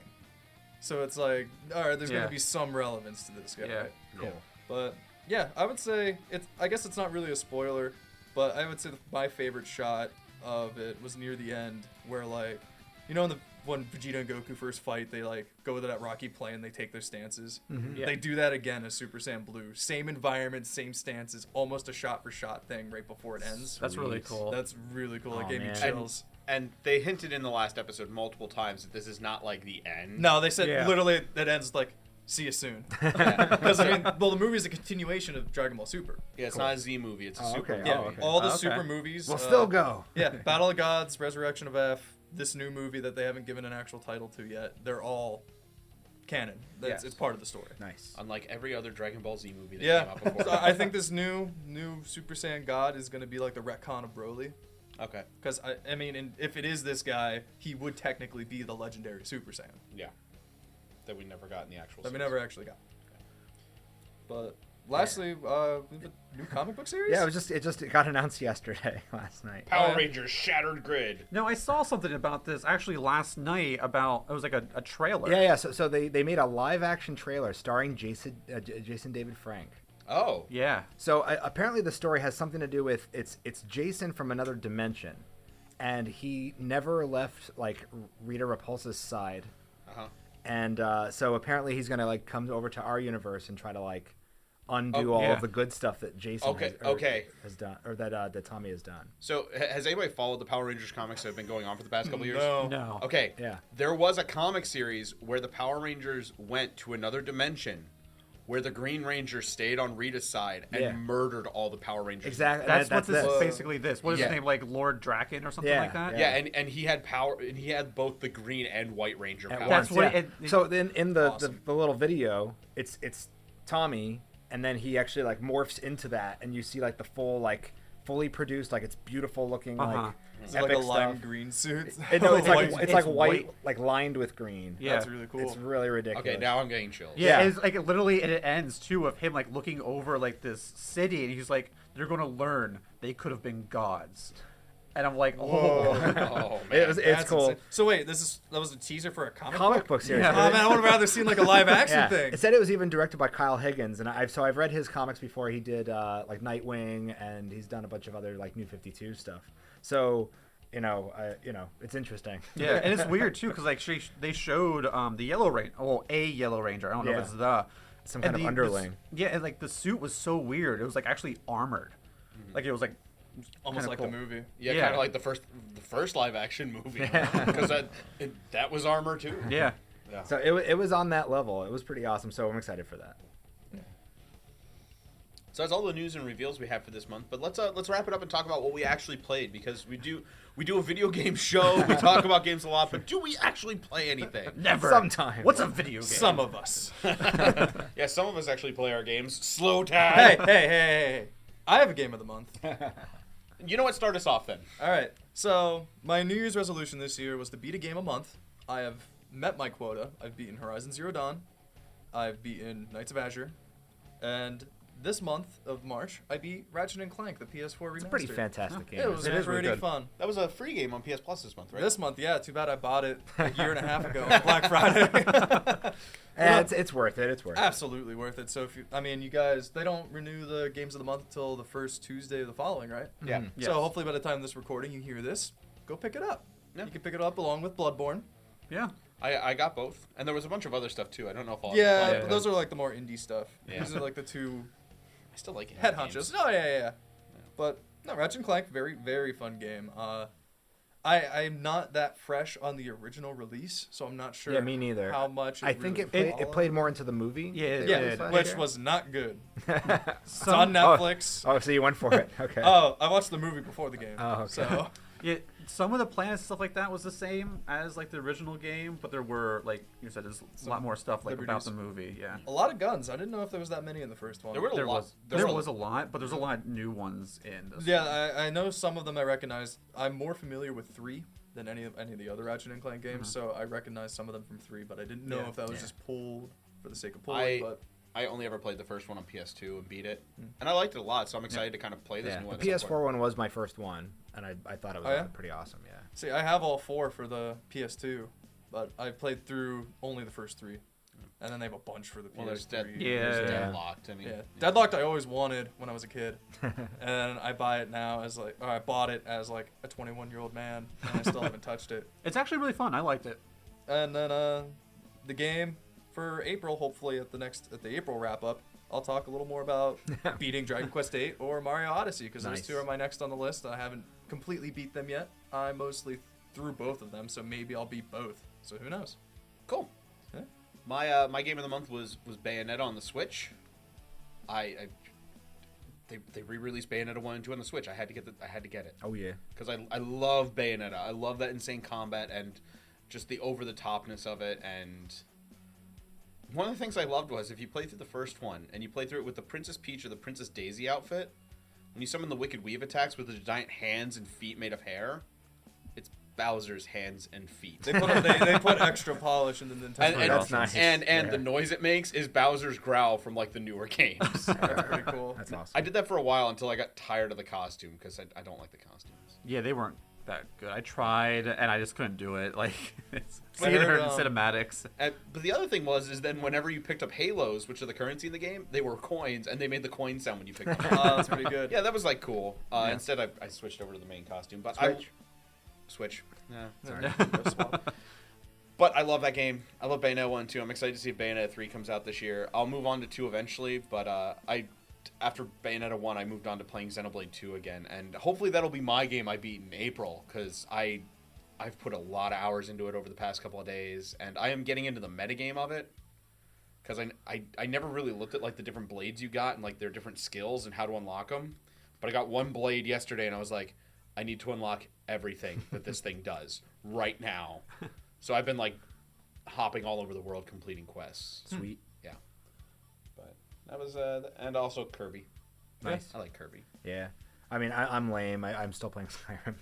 [SPEAKER 4] So it's like, all right, there's gonna be some relevance to this guy.
[SPEAKER 3] Yeah.
[SPEAKER 4] Right?
[SPEAKER 2] Cool.
[SPEAKER 4] But yeah, I would say I guess it's not really a spoiler, but I would say my favorite shot of it was near the end, where like, you know, when Vegeta and Goku first fight, they like go to that rocky plane, they take their stances.
[SPEAKER 2] Mm-hmm.
[SPEAKER 3] Yeah.
[SPEAKER 4] They do that again as Super Saiyan Blue. Same environment, same stances, almost a shot for shot thing right before it ends.
[SPEAKER 3] That's really
[SPEAKER 2] Sweet.
[SPEAKER 3] cool.
[SPEAKER 4] That's really cool. It
[SPEAKER 2] Aw,
[SPEAKER 4] gave me
[SPEAKER 2] man.
[SPEAKER 4] chills.
[SPEAKER 1] And they hinted in the last episode multiple times that this is not like the end.
[SPEAKER 4] No, they said
[SPEAKER 3] Yeah.
[SPEAKER 4] literally that ends like, see you soon. Because I mean, well, the movie is a continuation of Dragon Ball Super.
[SPEAKER 1] Yeah, it's not a Z movie. It's a
[SPEAKER 2] Oh,
[SPEAKER 1] Super
[SPEAKER 2] okay.
[SPEAKER 1] movie.
[SPEAKER 4] Yeah,
[SPEAKER 2] Oh, okay.
[SPEAKER 4] all the
[SPEAKER 3] Okay.
[SPEAKER 4] Super movies.
[SPEAKER 2] We'll still go.
[SPEAKER 4] Yeah, Battle of Gods, Resurrection of F, this new movie that they haven't given an actual title to yet. They're all canon.
[SPEAKER 3] Yes.
[SPEAKER 4] It's part of the story.
[SPEAKER 2] Nice.
[SPEAKER 1] Unlike every other Dragon Ball Z movie that came
[SPEAKER 4] Yeah,
[SPEAKER 1] out before.
[SPEAKER 4] so I think this new Super Saiyan God is going to be like the retcon of Broly.
[SPEAKER 1] Okay.
[SPEAKER 4] Because, I mean, if it is this guy, he would technically be the legendary Super Saiyan
[SPEAKER 1] Yeah. That we never got in the actual
[SPEAKER 4] that we
[SPEAKER 1] series.
[SPEAKER 4] never actually got. But lastly, we have a new comic book series?
[SPEAKER 2] Yeah, it got announced yesterday, last night.
[SPEAKER 1] Power Rangers Shattered Grid.
[SPEAKER 3] No, I saw something about this actually last night about, it was like a trailer.
[SPEAKER 2] Yeah. So they made a live action trailer starring Jason David Frank.
[SPEAKER 1] Oh.
[SPEAKER 3] Yeah.
[SPEAKER 2] So apparently the story has something to do with it's Jason from another dimension, and he never left like Rita Repulsa's side,
[SPEAKER 1] Uh-huh.
[SPEAKER 2] and so apparently he's gonna like come over to our universe and try to like undo all
[SPEAKER 3] yeah.
[SPEAKER 2] of the good stuff that Jason
[SPEAKER 1] Okay,
[SPEAKER 2] has done, or that Tommy has done.
[SPEAKER 1] So, has anybody followed the Power Rangers comics that have been going on for the past couple years?
[SPEAKER 3] No.
[SPEAKER 1] Okay.
[SPEAKER 2] Yeah.
[SPEAKER 1] There was a comic series where the Power Rangers went to another dimension where the Green Ranger stayed on Rita's side and
[SPEAKER 2] Yeah.
[SPEAKER 1] murdered all the Power Rangers.
[SPEAKER 2] Exactly.
[SPEAKER 3] That's what this
[SPEAKER 2] it.
[SPEAKER 3] is basically this. What is
[SPEAKER 1] Yeah.
[SPEAKER 3] his name? Like Lord Draken or something
[SPEAKER 2] Yeah,
[SPEAKER 3] like that?
[SPEAKER 1] Yeah, and he had power, and he had both the Green and White Ranger
[SPEAKER 2] At
[SPEAKER 1] powers.
[SPEAKER 3] That's
[SPEAKER 2] once,
[SPEAKER 3] what
[SPEAKER 2] yeah.
[SPEAKER 3] it-
[SPEAKER 2] So then in the,
[SPEAKER 4] Awesome.
[SPEAKER 2] the little video, it's Tommy, and then he actually like morphs into that, and you see like the full like fully produced, like it's beautiful looking
[SPEAKER 3] Uh-huh.
[SPEAKER 2] like
[SPEAKER 4] Is it like a
[SPEAKER 2] epic
[SPEAKER 4] lime
[SPEAKER 2] stuff.
[SPEAKER 4] green suit?
[SPEAKER 2] No, it's like
[SPEAKER 3] White.
[SPEAKER 2] it's like
[SPEAKER 3] It's
[SPEAKER 2] white,
[SPEAKER 3] white.
[SPEAKER 2] like lined with green.
[SPEAKER 3] Yeah.
[SPEAKER 4] That's really cool.
[SPEAKER 2] It's really ridiculous.
[SPEAKER 1] Okay, now I'm getting chills.
[SPEAKER 3] Yeah,
[SPEAKER 2] Yeah.
[SPEAKER 3] it's like literally, and it ends too of him like looking over like this city, and he's like, "They're gonna learn they could have been gods," and I'm like, "Oh,
[SPEAKER 1] Oh, man.
[SPEAKER 2] it's
[SPEAKER 4] That's
[SPEAKER 2] cool.
[SPEAKER 4] insane. So wait, that was a teaser for a
[SPEAKER 2] Comic book series.
[SPEAKER 3] Yeah.
[SPEAKER 4] Oh man, I would have rather seen like a live action
[SPEAKER 2] Yeah.
[SPEAKER 4] thing.
[SPEAKER 2] It said it was even directed by Kyle Higgins, and I've read his comics before. He did like Nightwing, and he's done a bunch of other like New 52 stuff. So, it's interesting.
[SPEAKER 3] yeah." And it's weird too, because like they showed the Yellow Ranger, well, a Yellow Ranger. I don't know
[SPEAKER 2] Yeah.
[SPEAKER 3] if it's the,
[SPEAKER 2] some kind of underling.
[SPEAKER 3] Yeah, and like the suit was so weird. It was like actually armored. Like it was like
[SPEAKER 4] Almost
[SPEAKER 3] kinda
[SPEAKER 4] like
[SPEAKER 3] cool.
[SPEAKER 4] the movie.
[SPEAKER 1] Yeah,
[SPEAKER 3] Yeah.
[SPEAKER 1] kind of like the first live action movie, because that was armor too.
[SPEAKER 3] Yeah.
[SPEAKER 1] Yeah.
[SPEAKER 2] So it was on that level. It was pretty awesome. So I'm excited for that.
[SPEAKER 1] So that's all the news and reveals we have for this month. But let's wrap it up and talk about what we actually played, because we do a video game show. We talk about games a lot, but do we actually play anything?
[SPEAKER 3] Never.
[SPEAKER 2] Sometimes.
[SPEAKER 3] What's a video game?
[SPEAKER 4] Some of us.
[SPEAKER 1] Yeah, some of us actually play our games. Slow tag.
[SPEAKER 4] Hey. I have a game of the month.
[SPEAKER 1] You know what? Start us off then.
[SPEAKER 4] All right. So my New Year's resolution this year was to beat a game a month. I have met my quota. I've beaten Horizon Zero Dawn. I've beaten Knights of Azure. And this month of March, I beat Ratchet and Clank, the PS4 remastered.
[SPEAKER 2] It's a pretty fantastic game.
[SPEAKER 4] It was
[SPEAKER 3] It is really
[SPEAKER 4] pretty
[SPEAKER 3] good.
[SPEAKER 4] fun.
[SPEAKER 1] That was a free game on PS Plus this month, right?
[SPEAKER 4] This month, yeah. Too bad I bought it a year and a half ago on Black Friday.
[SPEAKER 2] And it's worth it. It's worth it.
[SPEAKER 4] Absolutely worth it. So if you guys, they don't renew the games of the month until the first Tuesday of the following, right?
[SPEAKER 1] Yeah.
[SPEAKER 3] Yes.
[SPEAKER 4] So hopefully by the time this recording, you hear this, go pick it up.
[SPEAKER 1] Yeah.
[SPEAKER 4] You can pick it up along with Bloodborne.
[SPEAKER 3] Yeah.
[SPEAKER 1] I got both, and there was a bunch of other stuff too. I don't know if I'll
[SPEAKER 4] Yeah,
[SPEAKER 1] play it,
[SPEAKER 4] but
[SPEAKER 1] but
[SPEAKER 4] those are like the more indie stuff.
[SPEAKER 1] Yeah.
[SPEAKER 4] These are like the two
[SPEAKER 1] I still like it.
[SPEAKER 4] head hunches. Oh yeah. But no, Ratchet and Clank, very very fun game. I'm not that fresh on the original release, so I'm not sure.
[SPEAKER 2] Yeah, me neither.
[SPEAKER 4] How much?
[SPEAKER 2] I think
[SPEAKER 4] really
[SPEAKER 2] it played more into the movie.
[SPEAKER 3] Yeah, it
[SPEAKER 4] Yeah,
[SPEAKER 3] did.
[SPEAKER 4] which was not good. It's
[SPEAKER 3] Some-
[SPEAKER 4] on Netflix.
[SPEAKER 2] Oh, so you went for it. Okay.
[SPEAKER 4] Oh, I watched the movie before the game.
[SPEAKER 2] Oh, okay.
[SPEAKER 4] So
[SPEAKER 3] Yeah, some of the planets and stuff like that was the same as like the original game, but there were like you said, there's a lot more stuff like about
[SPEAKER 4] liberties.
[SPEAKER 3] the movie. Yeah,
[SPEAKER 4] a lot of guns. I didn't know if there was that many in the first one.
[SPEAKER 1] There were a
[SPEAKER 3] there
[SPEAKER 1] lot.
[SPEAKER 3] was
[SPEAKER 1] There
[SPEAKER 3] there
[SPEAKER 1] were-
[SPEAKER 3] was a lot, but there's a lot of new ones in this.
[SPEAKER 4] Yeah, I know some of them I recognize. I'm more familiar with 3 than any of the other Ratchet and Clank games, so I recognize some of them from 3, but I didn't know
[SPEAKER 3] Yeah.
[SPEAKER 4] if that was
[SPEAKER 2] Yeah.
[SPEAKER 4] just pulled for the sake of pulling. But
[SPEAKER 1] I only ever played the first one on PS2 and beat it, and I liked it a lot. So I'm excited to kind of play this
[SPEAKER 2] Yeah.
[SPEAKER 1] new
[SPEAKER 2] The
[SPEAKER 1] one. at some
[SPEAKER 2] PS4
[SPEAKER 1] point.
[SPEAKER 2] one was my first one, and I thought it was
[SPEAKER 4] Oh, yeah?
[SPEAKER 2] pretty awesome. Yeah.
[SPEAKER 4] see, I have all 4 for the PS2, but I played through only the first 3, and then they have a bunch for the PS3.
[SPEAKER 1] Well, there's
[SPEAKER 3] Yeah.
[SPEAKER 1] there's
[SPEAKER 3] Yeah.
[SPEAKER 1] Deadlocked. I mean,
[SPEAKER 4] Yeah, Deadlocked I always wanted when I was a kid, and I buy it now as like, or I bought it as like a 21-year-old man, and I still haven't touched it.
[SPEAKER 3] It's actually really fun. I liked it.
[SPEAKER 4] And then the game for April, hopefully at the April wrap up, I'll talk a little more about beating Dragon Quest VIII or Mario Odyssey, because those
[SPEAKER 2] Nice.
[SPEAKER 4] 2 are my next on the list. I haven't completely beat them yet. I mostly through both of them, so maybe I'll beat both. So who knows?
[SPEAKER 1] Cool.
[SPEAKER 4] Yeah.
[SPEAKER 1] My game of the month was Bayonetta on the Switch. They re-released Bayonetta 1 and 2 on the Switch. I had to get it
[SPEAKER 2] Oh yeah.
[SPEAKER 1] because I love Bayonetta. I love that insane combat and just the over the topness of it. And one of the things I loved was if you play through the first one and you play through it with the Princess Peach or the Princess Daisy outfit, when you summon the Wicked Weave attacks with the giant hands and feet made of hair, it's Bowser's hands and feet.
[SPEAKER 4] They put extra polish in the Nintendo.
[SPEAKER 1] And,
[SPEAKER 3] pretty
[SPEAKER 2] That's
[SPEAKER 3] awesome.
[SPEAKER 2] nice.
[SPEAKER 1] and
[SPEAKER 2] Yeah.
[SPEAKER 1] the noise it makes is Bowser's growl from like the newer games.
[SPEAKER 4] That's pretty cool.
[SPEAKER 2] That's awesome.
[SPEAKER 1] I did that for a while until I got tired of the costume because I don't like the costumes.
[SPEAKER 3] Yeah, they weren't that good. I tried and I just couldn't do it. Like it's
[SPEAKER 4] But
[SPEAKER 3] seeing her in
[SPEAKER 4] they're,
[SPEAKER 3] cinematics.
[SPEAKER 1] But the other thing is then whenever you picked up Halos, which are the currency in the game, they were coins and they made the coin sound when you picked them up.
[SPEAKER 4] That's pretty good.
[SPEAKER 1] Yeah, that was like cool.
[SPEAKER 3] Yeah.
[SPEAKER 1] Instead, I switched over to the main costume, but Switch. Yeah.
[SPEAKER 2] Sorry.
[SPEAKER 4] Go swap.
[SPEAKER 1] But I love that game. I love Bayonetta 1 too. I'm excited to see if Bayonetta 3 comes out this year. I'll move on to 2 eventually, but after Bayonetta 1, I moved on to playing Xenoblade 2 again, and hopefully that'll be my game I beat in April, because I've put a lot of hours into it over the past couple of days, and I am getting into the metagame of it, because I never really looked at like the different blades you got and like their different skills and how to unlock them, but I got one blade yesterday, and I was like, I need to unlock everything that this thing does right now. So I've been like hopping all over the world completing quests.
[SPEAKER 2] Sweet.
[SPEAKER 1] Yeah. But that was and also Kirby.
[SPEAKER 2] Nice.
[SPEAKER 1] I like Kirby.
[SPEAKER 2] Yeah. I mean, I'm lame. I'm still playing Skyrim.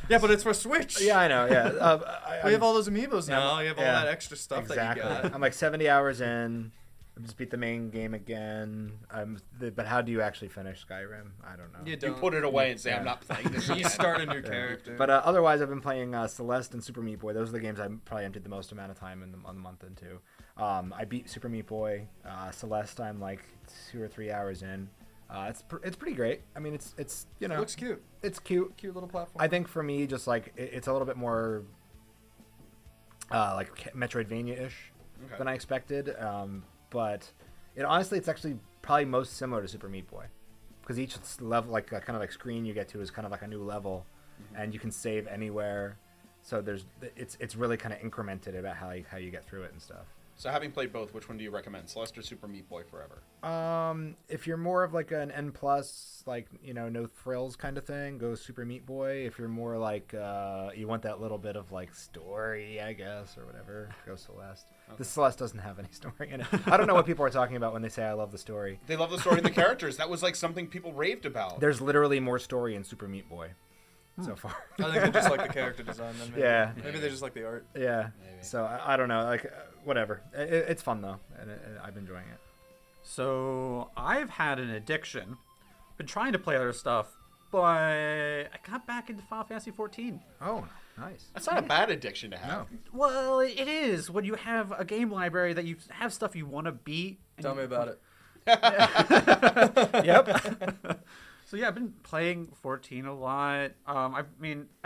[SPEAKER 4] Yeah, but it's for Switch.
[SPEAKER 2] Yeah, I know. Yeah.
[SPEAKER 4] We have all those amiibos
[SPEAKER 2] Yeah,
[SPEAKER 4] now. You have all
[SPEAKER 2] yeah.
[SPEAKER 4] that extra stuff
[SPEAKER 2] exactly.
[SPEAKER 4] that you got.
[SPEAKER 2] I'm like 70 hours in. I just beat the main game again. But how do you actually finish Skyrim? I don't know.
[SPEAKER 4] You
[SPEAKER 1] You
[SPEAKER 4] don't.
[SPEAKER 1] put it away and say,
[SPEAKER 2] Yeah.
[SPEAKER 1] I'm not playing this
[SPEAKER 4] You
[SPEAKER 1] again.
[SPEAKER 4] start a new character.
[SPEAKER 2] But otherwise, I've been playing Celeste and Super Meat Boy. Those are the games I probably emptied the most amount of time in the month into. I beat Super Meat Boy. Celeste, I'm like 2 or 3 hours in. It's pretty great. I mean, it's you know,
[SPEAKER 4] Looks cute.
[SPEAKER 2] it's cute.
[SPEAKER 4] Cute little platform.
[SPEAKER 2] I think for me, just like it's a little bit more like Metroidvania-ish. than I expected. But it's actually probably most similar to Super Meat Boy, because each level, like kind of like screen you get to, is kind of like a new level, and you can save anywhere. So it's really kind of incremented about how you get through it and stuff.
[SPEAKER 1] So having played both, which one do you recommend, Celeste or Super Meat Boy Forever?
[SPEAKER 2] If you're more of like an N+, like, no frills kind of thing, go Super Meat Boy. If you're more like you want that little bit of like story, I guess, or whatever, go Celeste. Okay. The Celeste doesn't have any story in it. I don't know what people are talking about when they say I love the story.
[SPEAKER 1] They love the story and the characters. That was like something people raved about.
[SPEAKER 2] There's literally more story in Super Meat Boy so far.
[SPEAKER 4] I think they just like the character design. Then maybe.
[SPEAKER 2] Yeah.
[SPEAKER 4] Maybe they just like the art.
[SPEAKER 2] Yeah.
[SPEAKER 1] Maybe.
[SPEAKER 2] So I don't know. Like whatever. It's fun though, and I've been enjoying it.
[SPEAKER 3] So I've had an addiction. Been trying to play other stuff, but I got back into Final Fantasy 14.
[SPEAKER 2] Oh, nice.
[SPEAKER 1] That's not a bad addiction to have.
[SPEAKER 2] No.
[SPEAKER 3] Well, it is when you have a game library that you have stuff you want to beat.
[SPEAKER 4] Tell me about it.
[SPEAKER 3] Yep. So yeah, I've been playing 14 a lot. I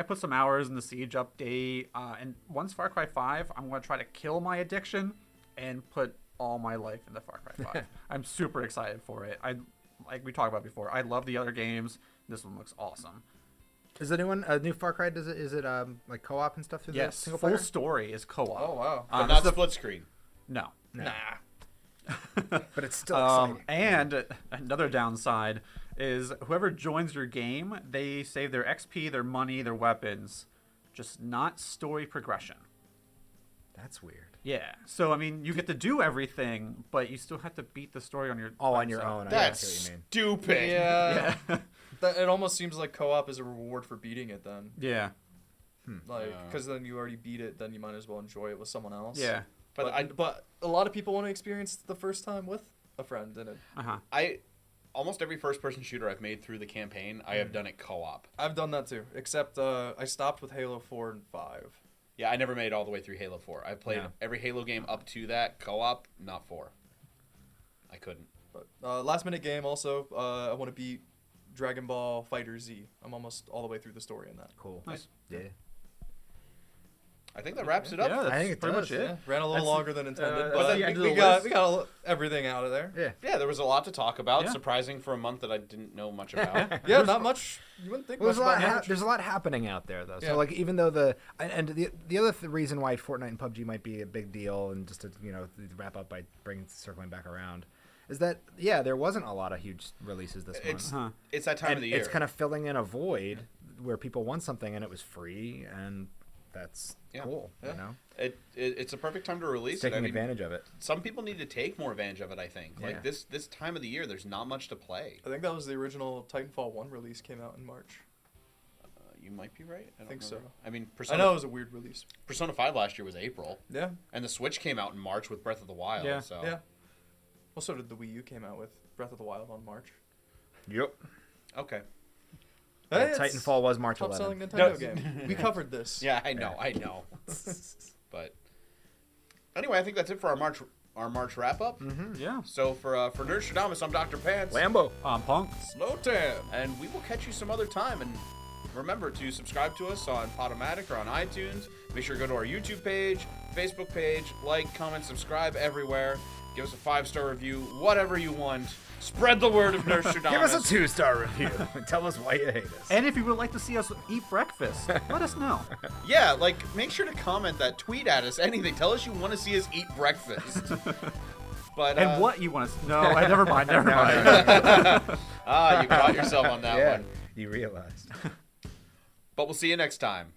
[SPEAKER 3] put some hours in the Siege update, and once Far Cry 5, I'm going to try to kill my addiction and put all my life into Far Cry 5. I'm super excited for it. Like we talked about before, I love the other games. This one looks awesome.
[SPEAKER 2] Is the new one a new Far Cry? Is it like co-op and stuff through the single player?
[SPEAKER 3] Full story is co-op.
[SPEAKER 4] Oh wow.
[SPEAKER 1] But not split screen.
[SPEAKER 3] No.
[SPEAKER 1] Nah.
[SPEAKER 2] But it's still exciting.
[SPEAKER 3] And another downside is whoever joins your game, they save their XP, their money, their weapons, just not story progression.
[SPEAKER 2] That's weird.
[SPEAKER 3] Yeah. So, you get to do everything, but you still have to beat the story on your
[SPEAKER 2] on your own.
[SPEAKER 1] That's
[SPEAKER 2] I see what you mean.
[SPEAKER 1] stupid.
[SPEAKER 4] Yeah. It almost seems like co-op is a reward for beating it then.
[SPEAKER 3] Yeah.
[SPEAKER 4] Like, because then you already beat it, then you might as well enjoy it with someone else.
[SPEAKER 3] Yeah.
[SPEAKER 4] But a lot of people want to experience the first time with a friend in it.
[SPEAKER 1] Almost every first-person shooter I've made through the campaign, I have done it co-op.
[SPEAKER 4] I've done that too, except I stopped with Halo 4 and 5.
[SPEAKER 1] Yeah, I never made it all the way through Halo 4. I played every Halo game up to that co-op, not 4. I couldn't.
[SPEAKER 4] But last-minute game also, I want to beat Dragon Ball Fighter Z. I'm almost all the way through the story in that.
[SPEAKER 2] Cool.
[SPEAKER 3] Nice.
[SPEAKER 2] Yeah.
[SPEAKER 1] I think that wraps it up.
[SPEAKER 3] Yeah, that's
[SPEAKER 2] I think it
[SPEAKER 3] pretty
[SPEAKER 2] does,
[SPEAKER 3] much it.
[SPEAKER 4] Yeah, ran a little longer than intended,
[SPEAKER 3] that's
[SPEAKER 4] but
[SPEAKER 3] the end of
[SPEAKER 4] we
[SPEAKER 3] the
[SPEAKER 4] got
[SPEAKER 3] list.
[SPEAKER 4] everything out of there.
[SPEAKER 2] Yeah.
[SPEAKER 1] Yeah, there was a lot to talk about.
[SPEAKER 3] Yeah.
[SPEAKER 1] Surprising for a month that I didn't know much about.
[SPEAKER 4] Yeah, not much. You wouldn't think
[SPEAKER 2] Well,
[SPEAKER 4] much about it.
[SPEAKER 2] there's a lot happening out there though. So
[SPEAKER 4] Yeah.
[SPEAKER 2] like even though the other reason why Fortnite and PUBG might be a big deal, and just to wrap up by circling back around, is that there wasn't a lot of huge releases this month.
[SPEAKER 1] It's that time of the year.
[SPEAKER 2] It's kind of filling in a void where people want something and it was free, and that's cool.
[SPEAKER 4] Yeah.
[SPEAKER 1] It's a perfect time to release
[SPEAKER 2] It's taking
[SPEAKER 1] it.
[SPEAKER 2] advantage of it.
[SPEAKER 1] Some people need to take more advantage of it, I think.
[SPEAKER 2] Yeah.
[SPEAKER 1] Like this time of the year, there's not much to play.
[SPEAKER 4] I think that was the original Titanfall 1 release, came out in March.
[SPEAKER 1] You might be right. I
[SPEAKER 4] think so.
[SPEAKER 1] I mean,
[SPEAKER 4] I know it was a weird release.
[SPEAKER 1] Persona 5 last year was April.
[SPEAKER 4] Yeah.
[SPEAKER 1] And the Switch came out in March with Breath of the Wild.
[SPEAKER 3] Yeah.
[SPEAKER 1] So.
[SPEAKER 4] Yeah. Well, so did the Wii U came out with Breath of the Wild on March.
[SPEAKER 2] Yep.
[SPEAKER 1] Okay.
[SPEAKER 4] Hey,
[SPEAKER 2] Titanfall was March 11th.
[SPEAKER 4] Top-selling Nintendo game. We covered this.
[SPEAKER 1] Yeah, I know. But anyway, I think that's it for our March wrap up.
[SPEAKER 3] Yeah.
[SPEAKER 1] So for Nerdstrodamus, I'm Dr. Pants.
[SPEAKER 2] Lambo.
[SPEAKER 3] Punk.
[SPEAKER 4] Slowtan.
[SPEAKER 1] And we will catch you some other time. And remember to subscribe to us on Podomatic or on iTunes. Make sure to go to our YouTube page, Facebook page, like, comment, subscribe everywhere. Give us a 5-star review, whatever you want. Spread the word of Nerdstrodamus.
[SPEAKER 2] Give us a 2-star review. Tell us why you hate us.
[SPEAKER 3] And if you would like to see us eat breakfast, let us know.
[SPEAKER 1] Yeah, make sure to comment that, tweet at us, anything. Tell us you want to see us eat breakfast. But
[SPEAKER 3] And what you want to... No, never mind. Never mind.
[SPEAKER 1] you caught yourself on that one.
[SPEAKER 2] You realized.
[SPEAKER 1] But we'll see you next time.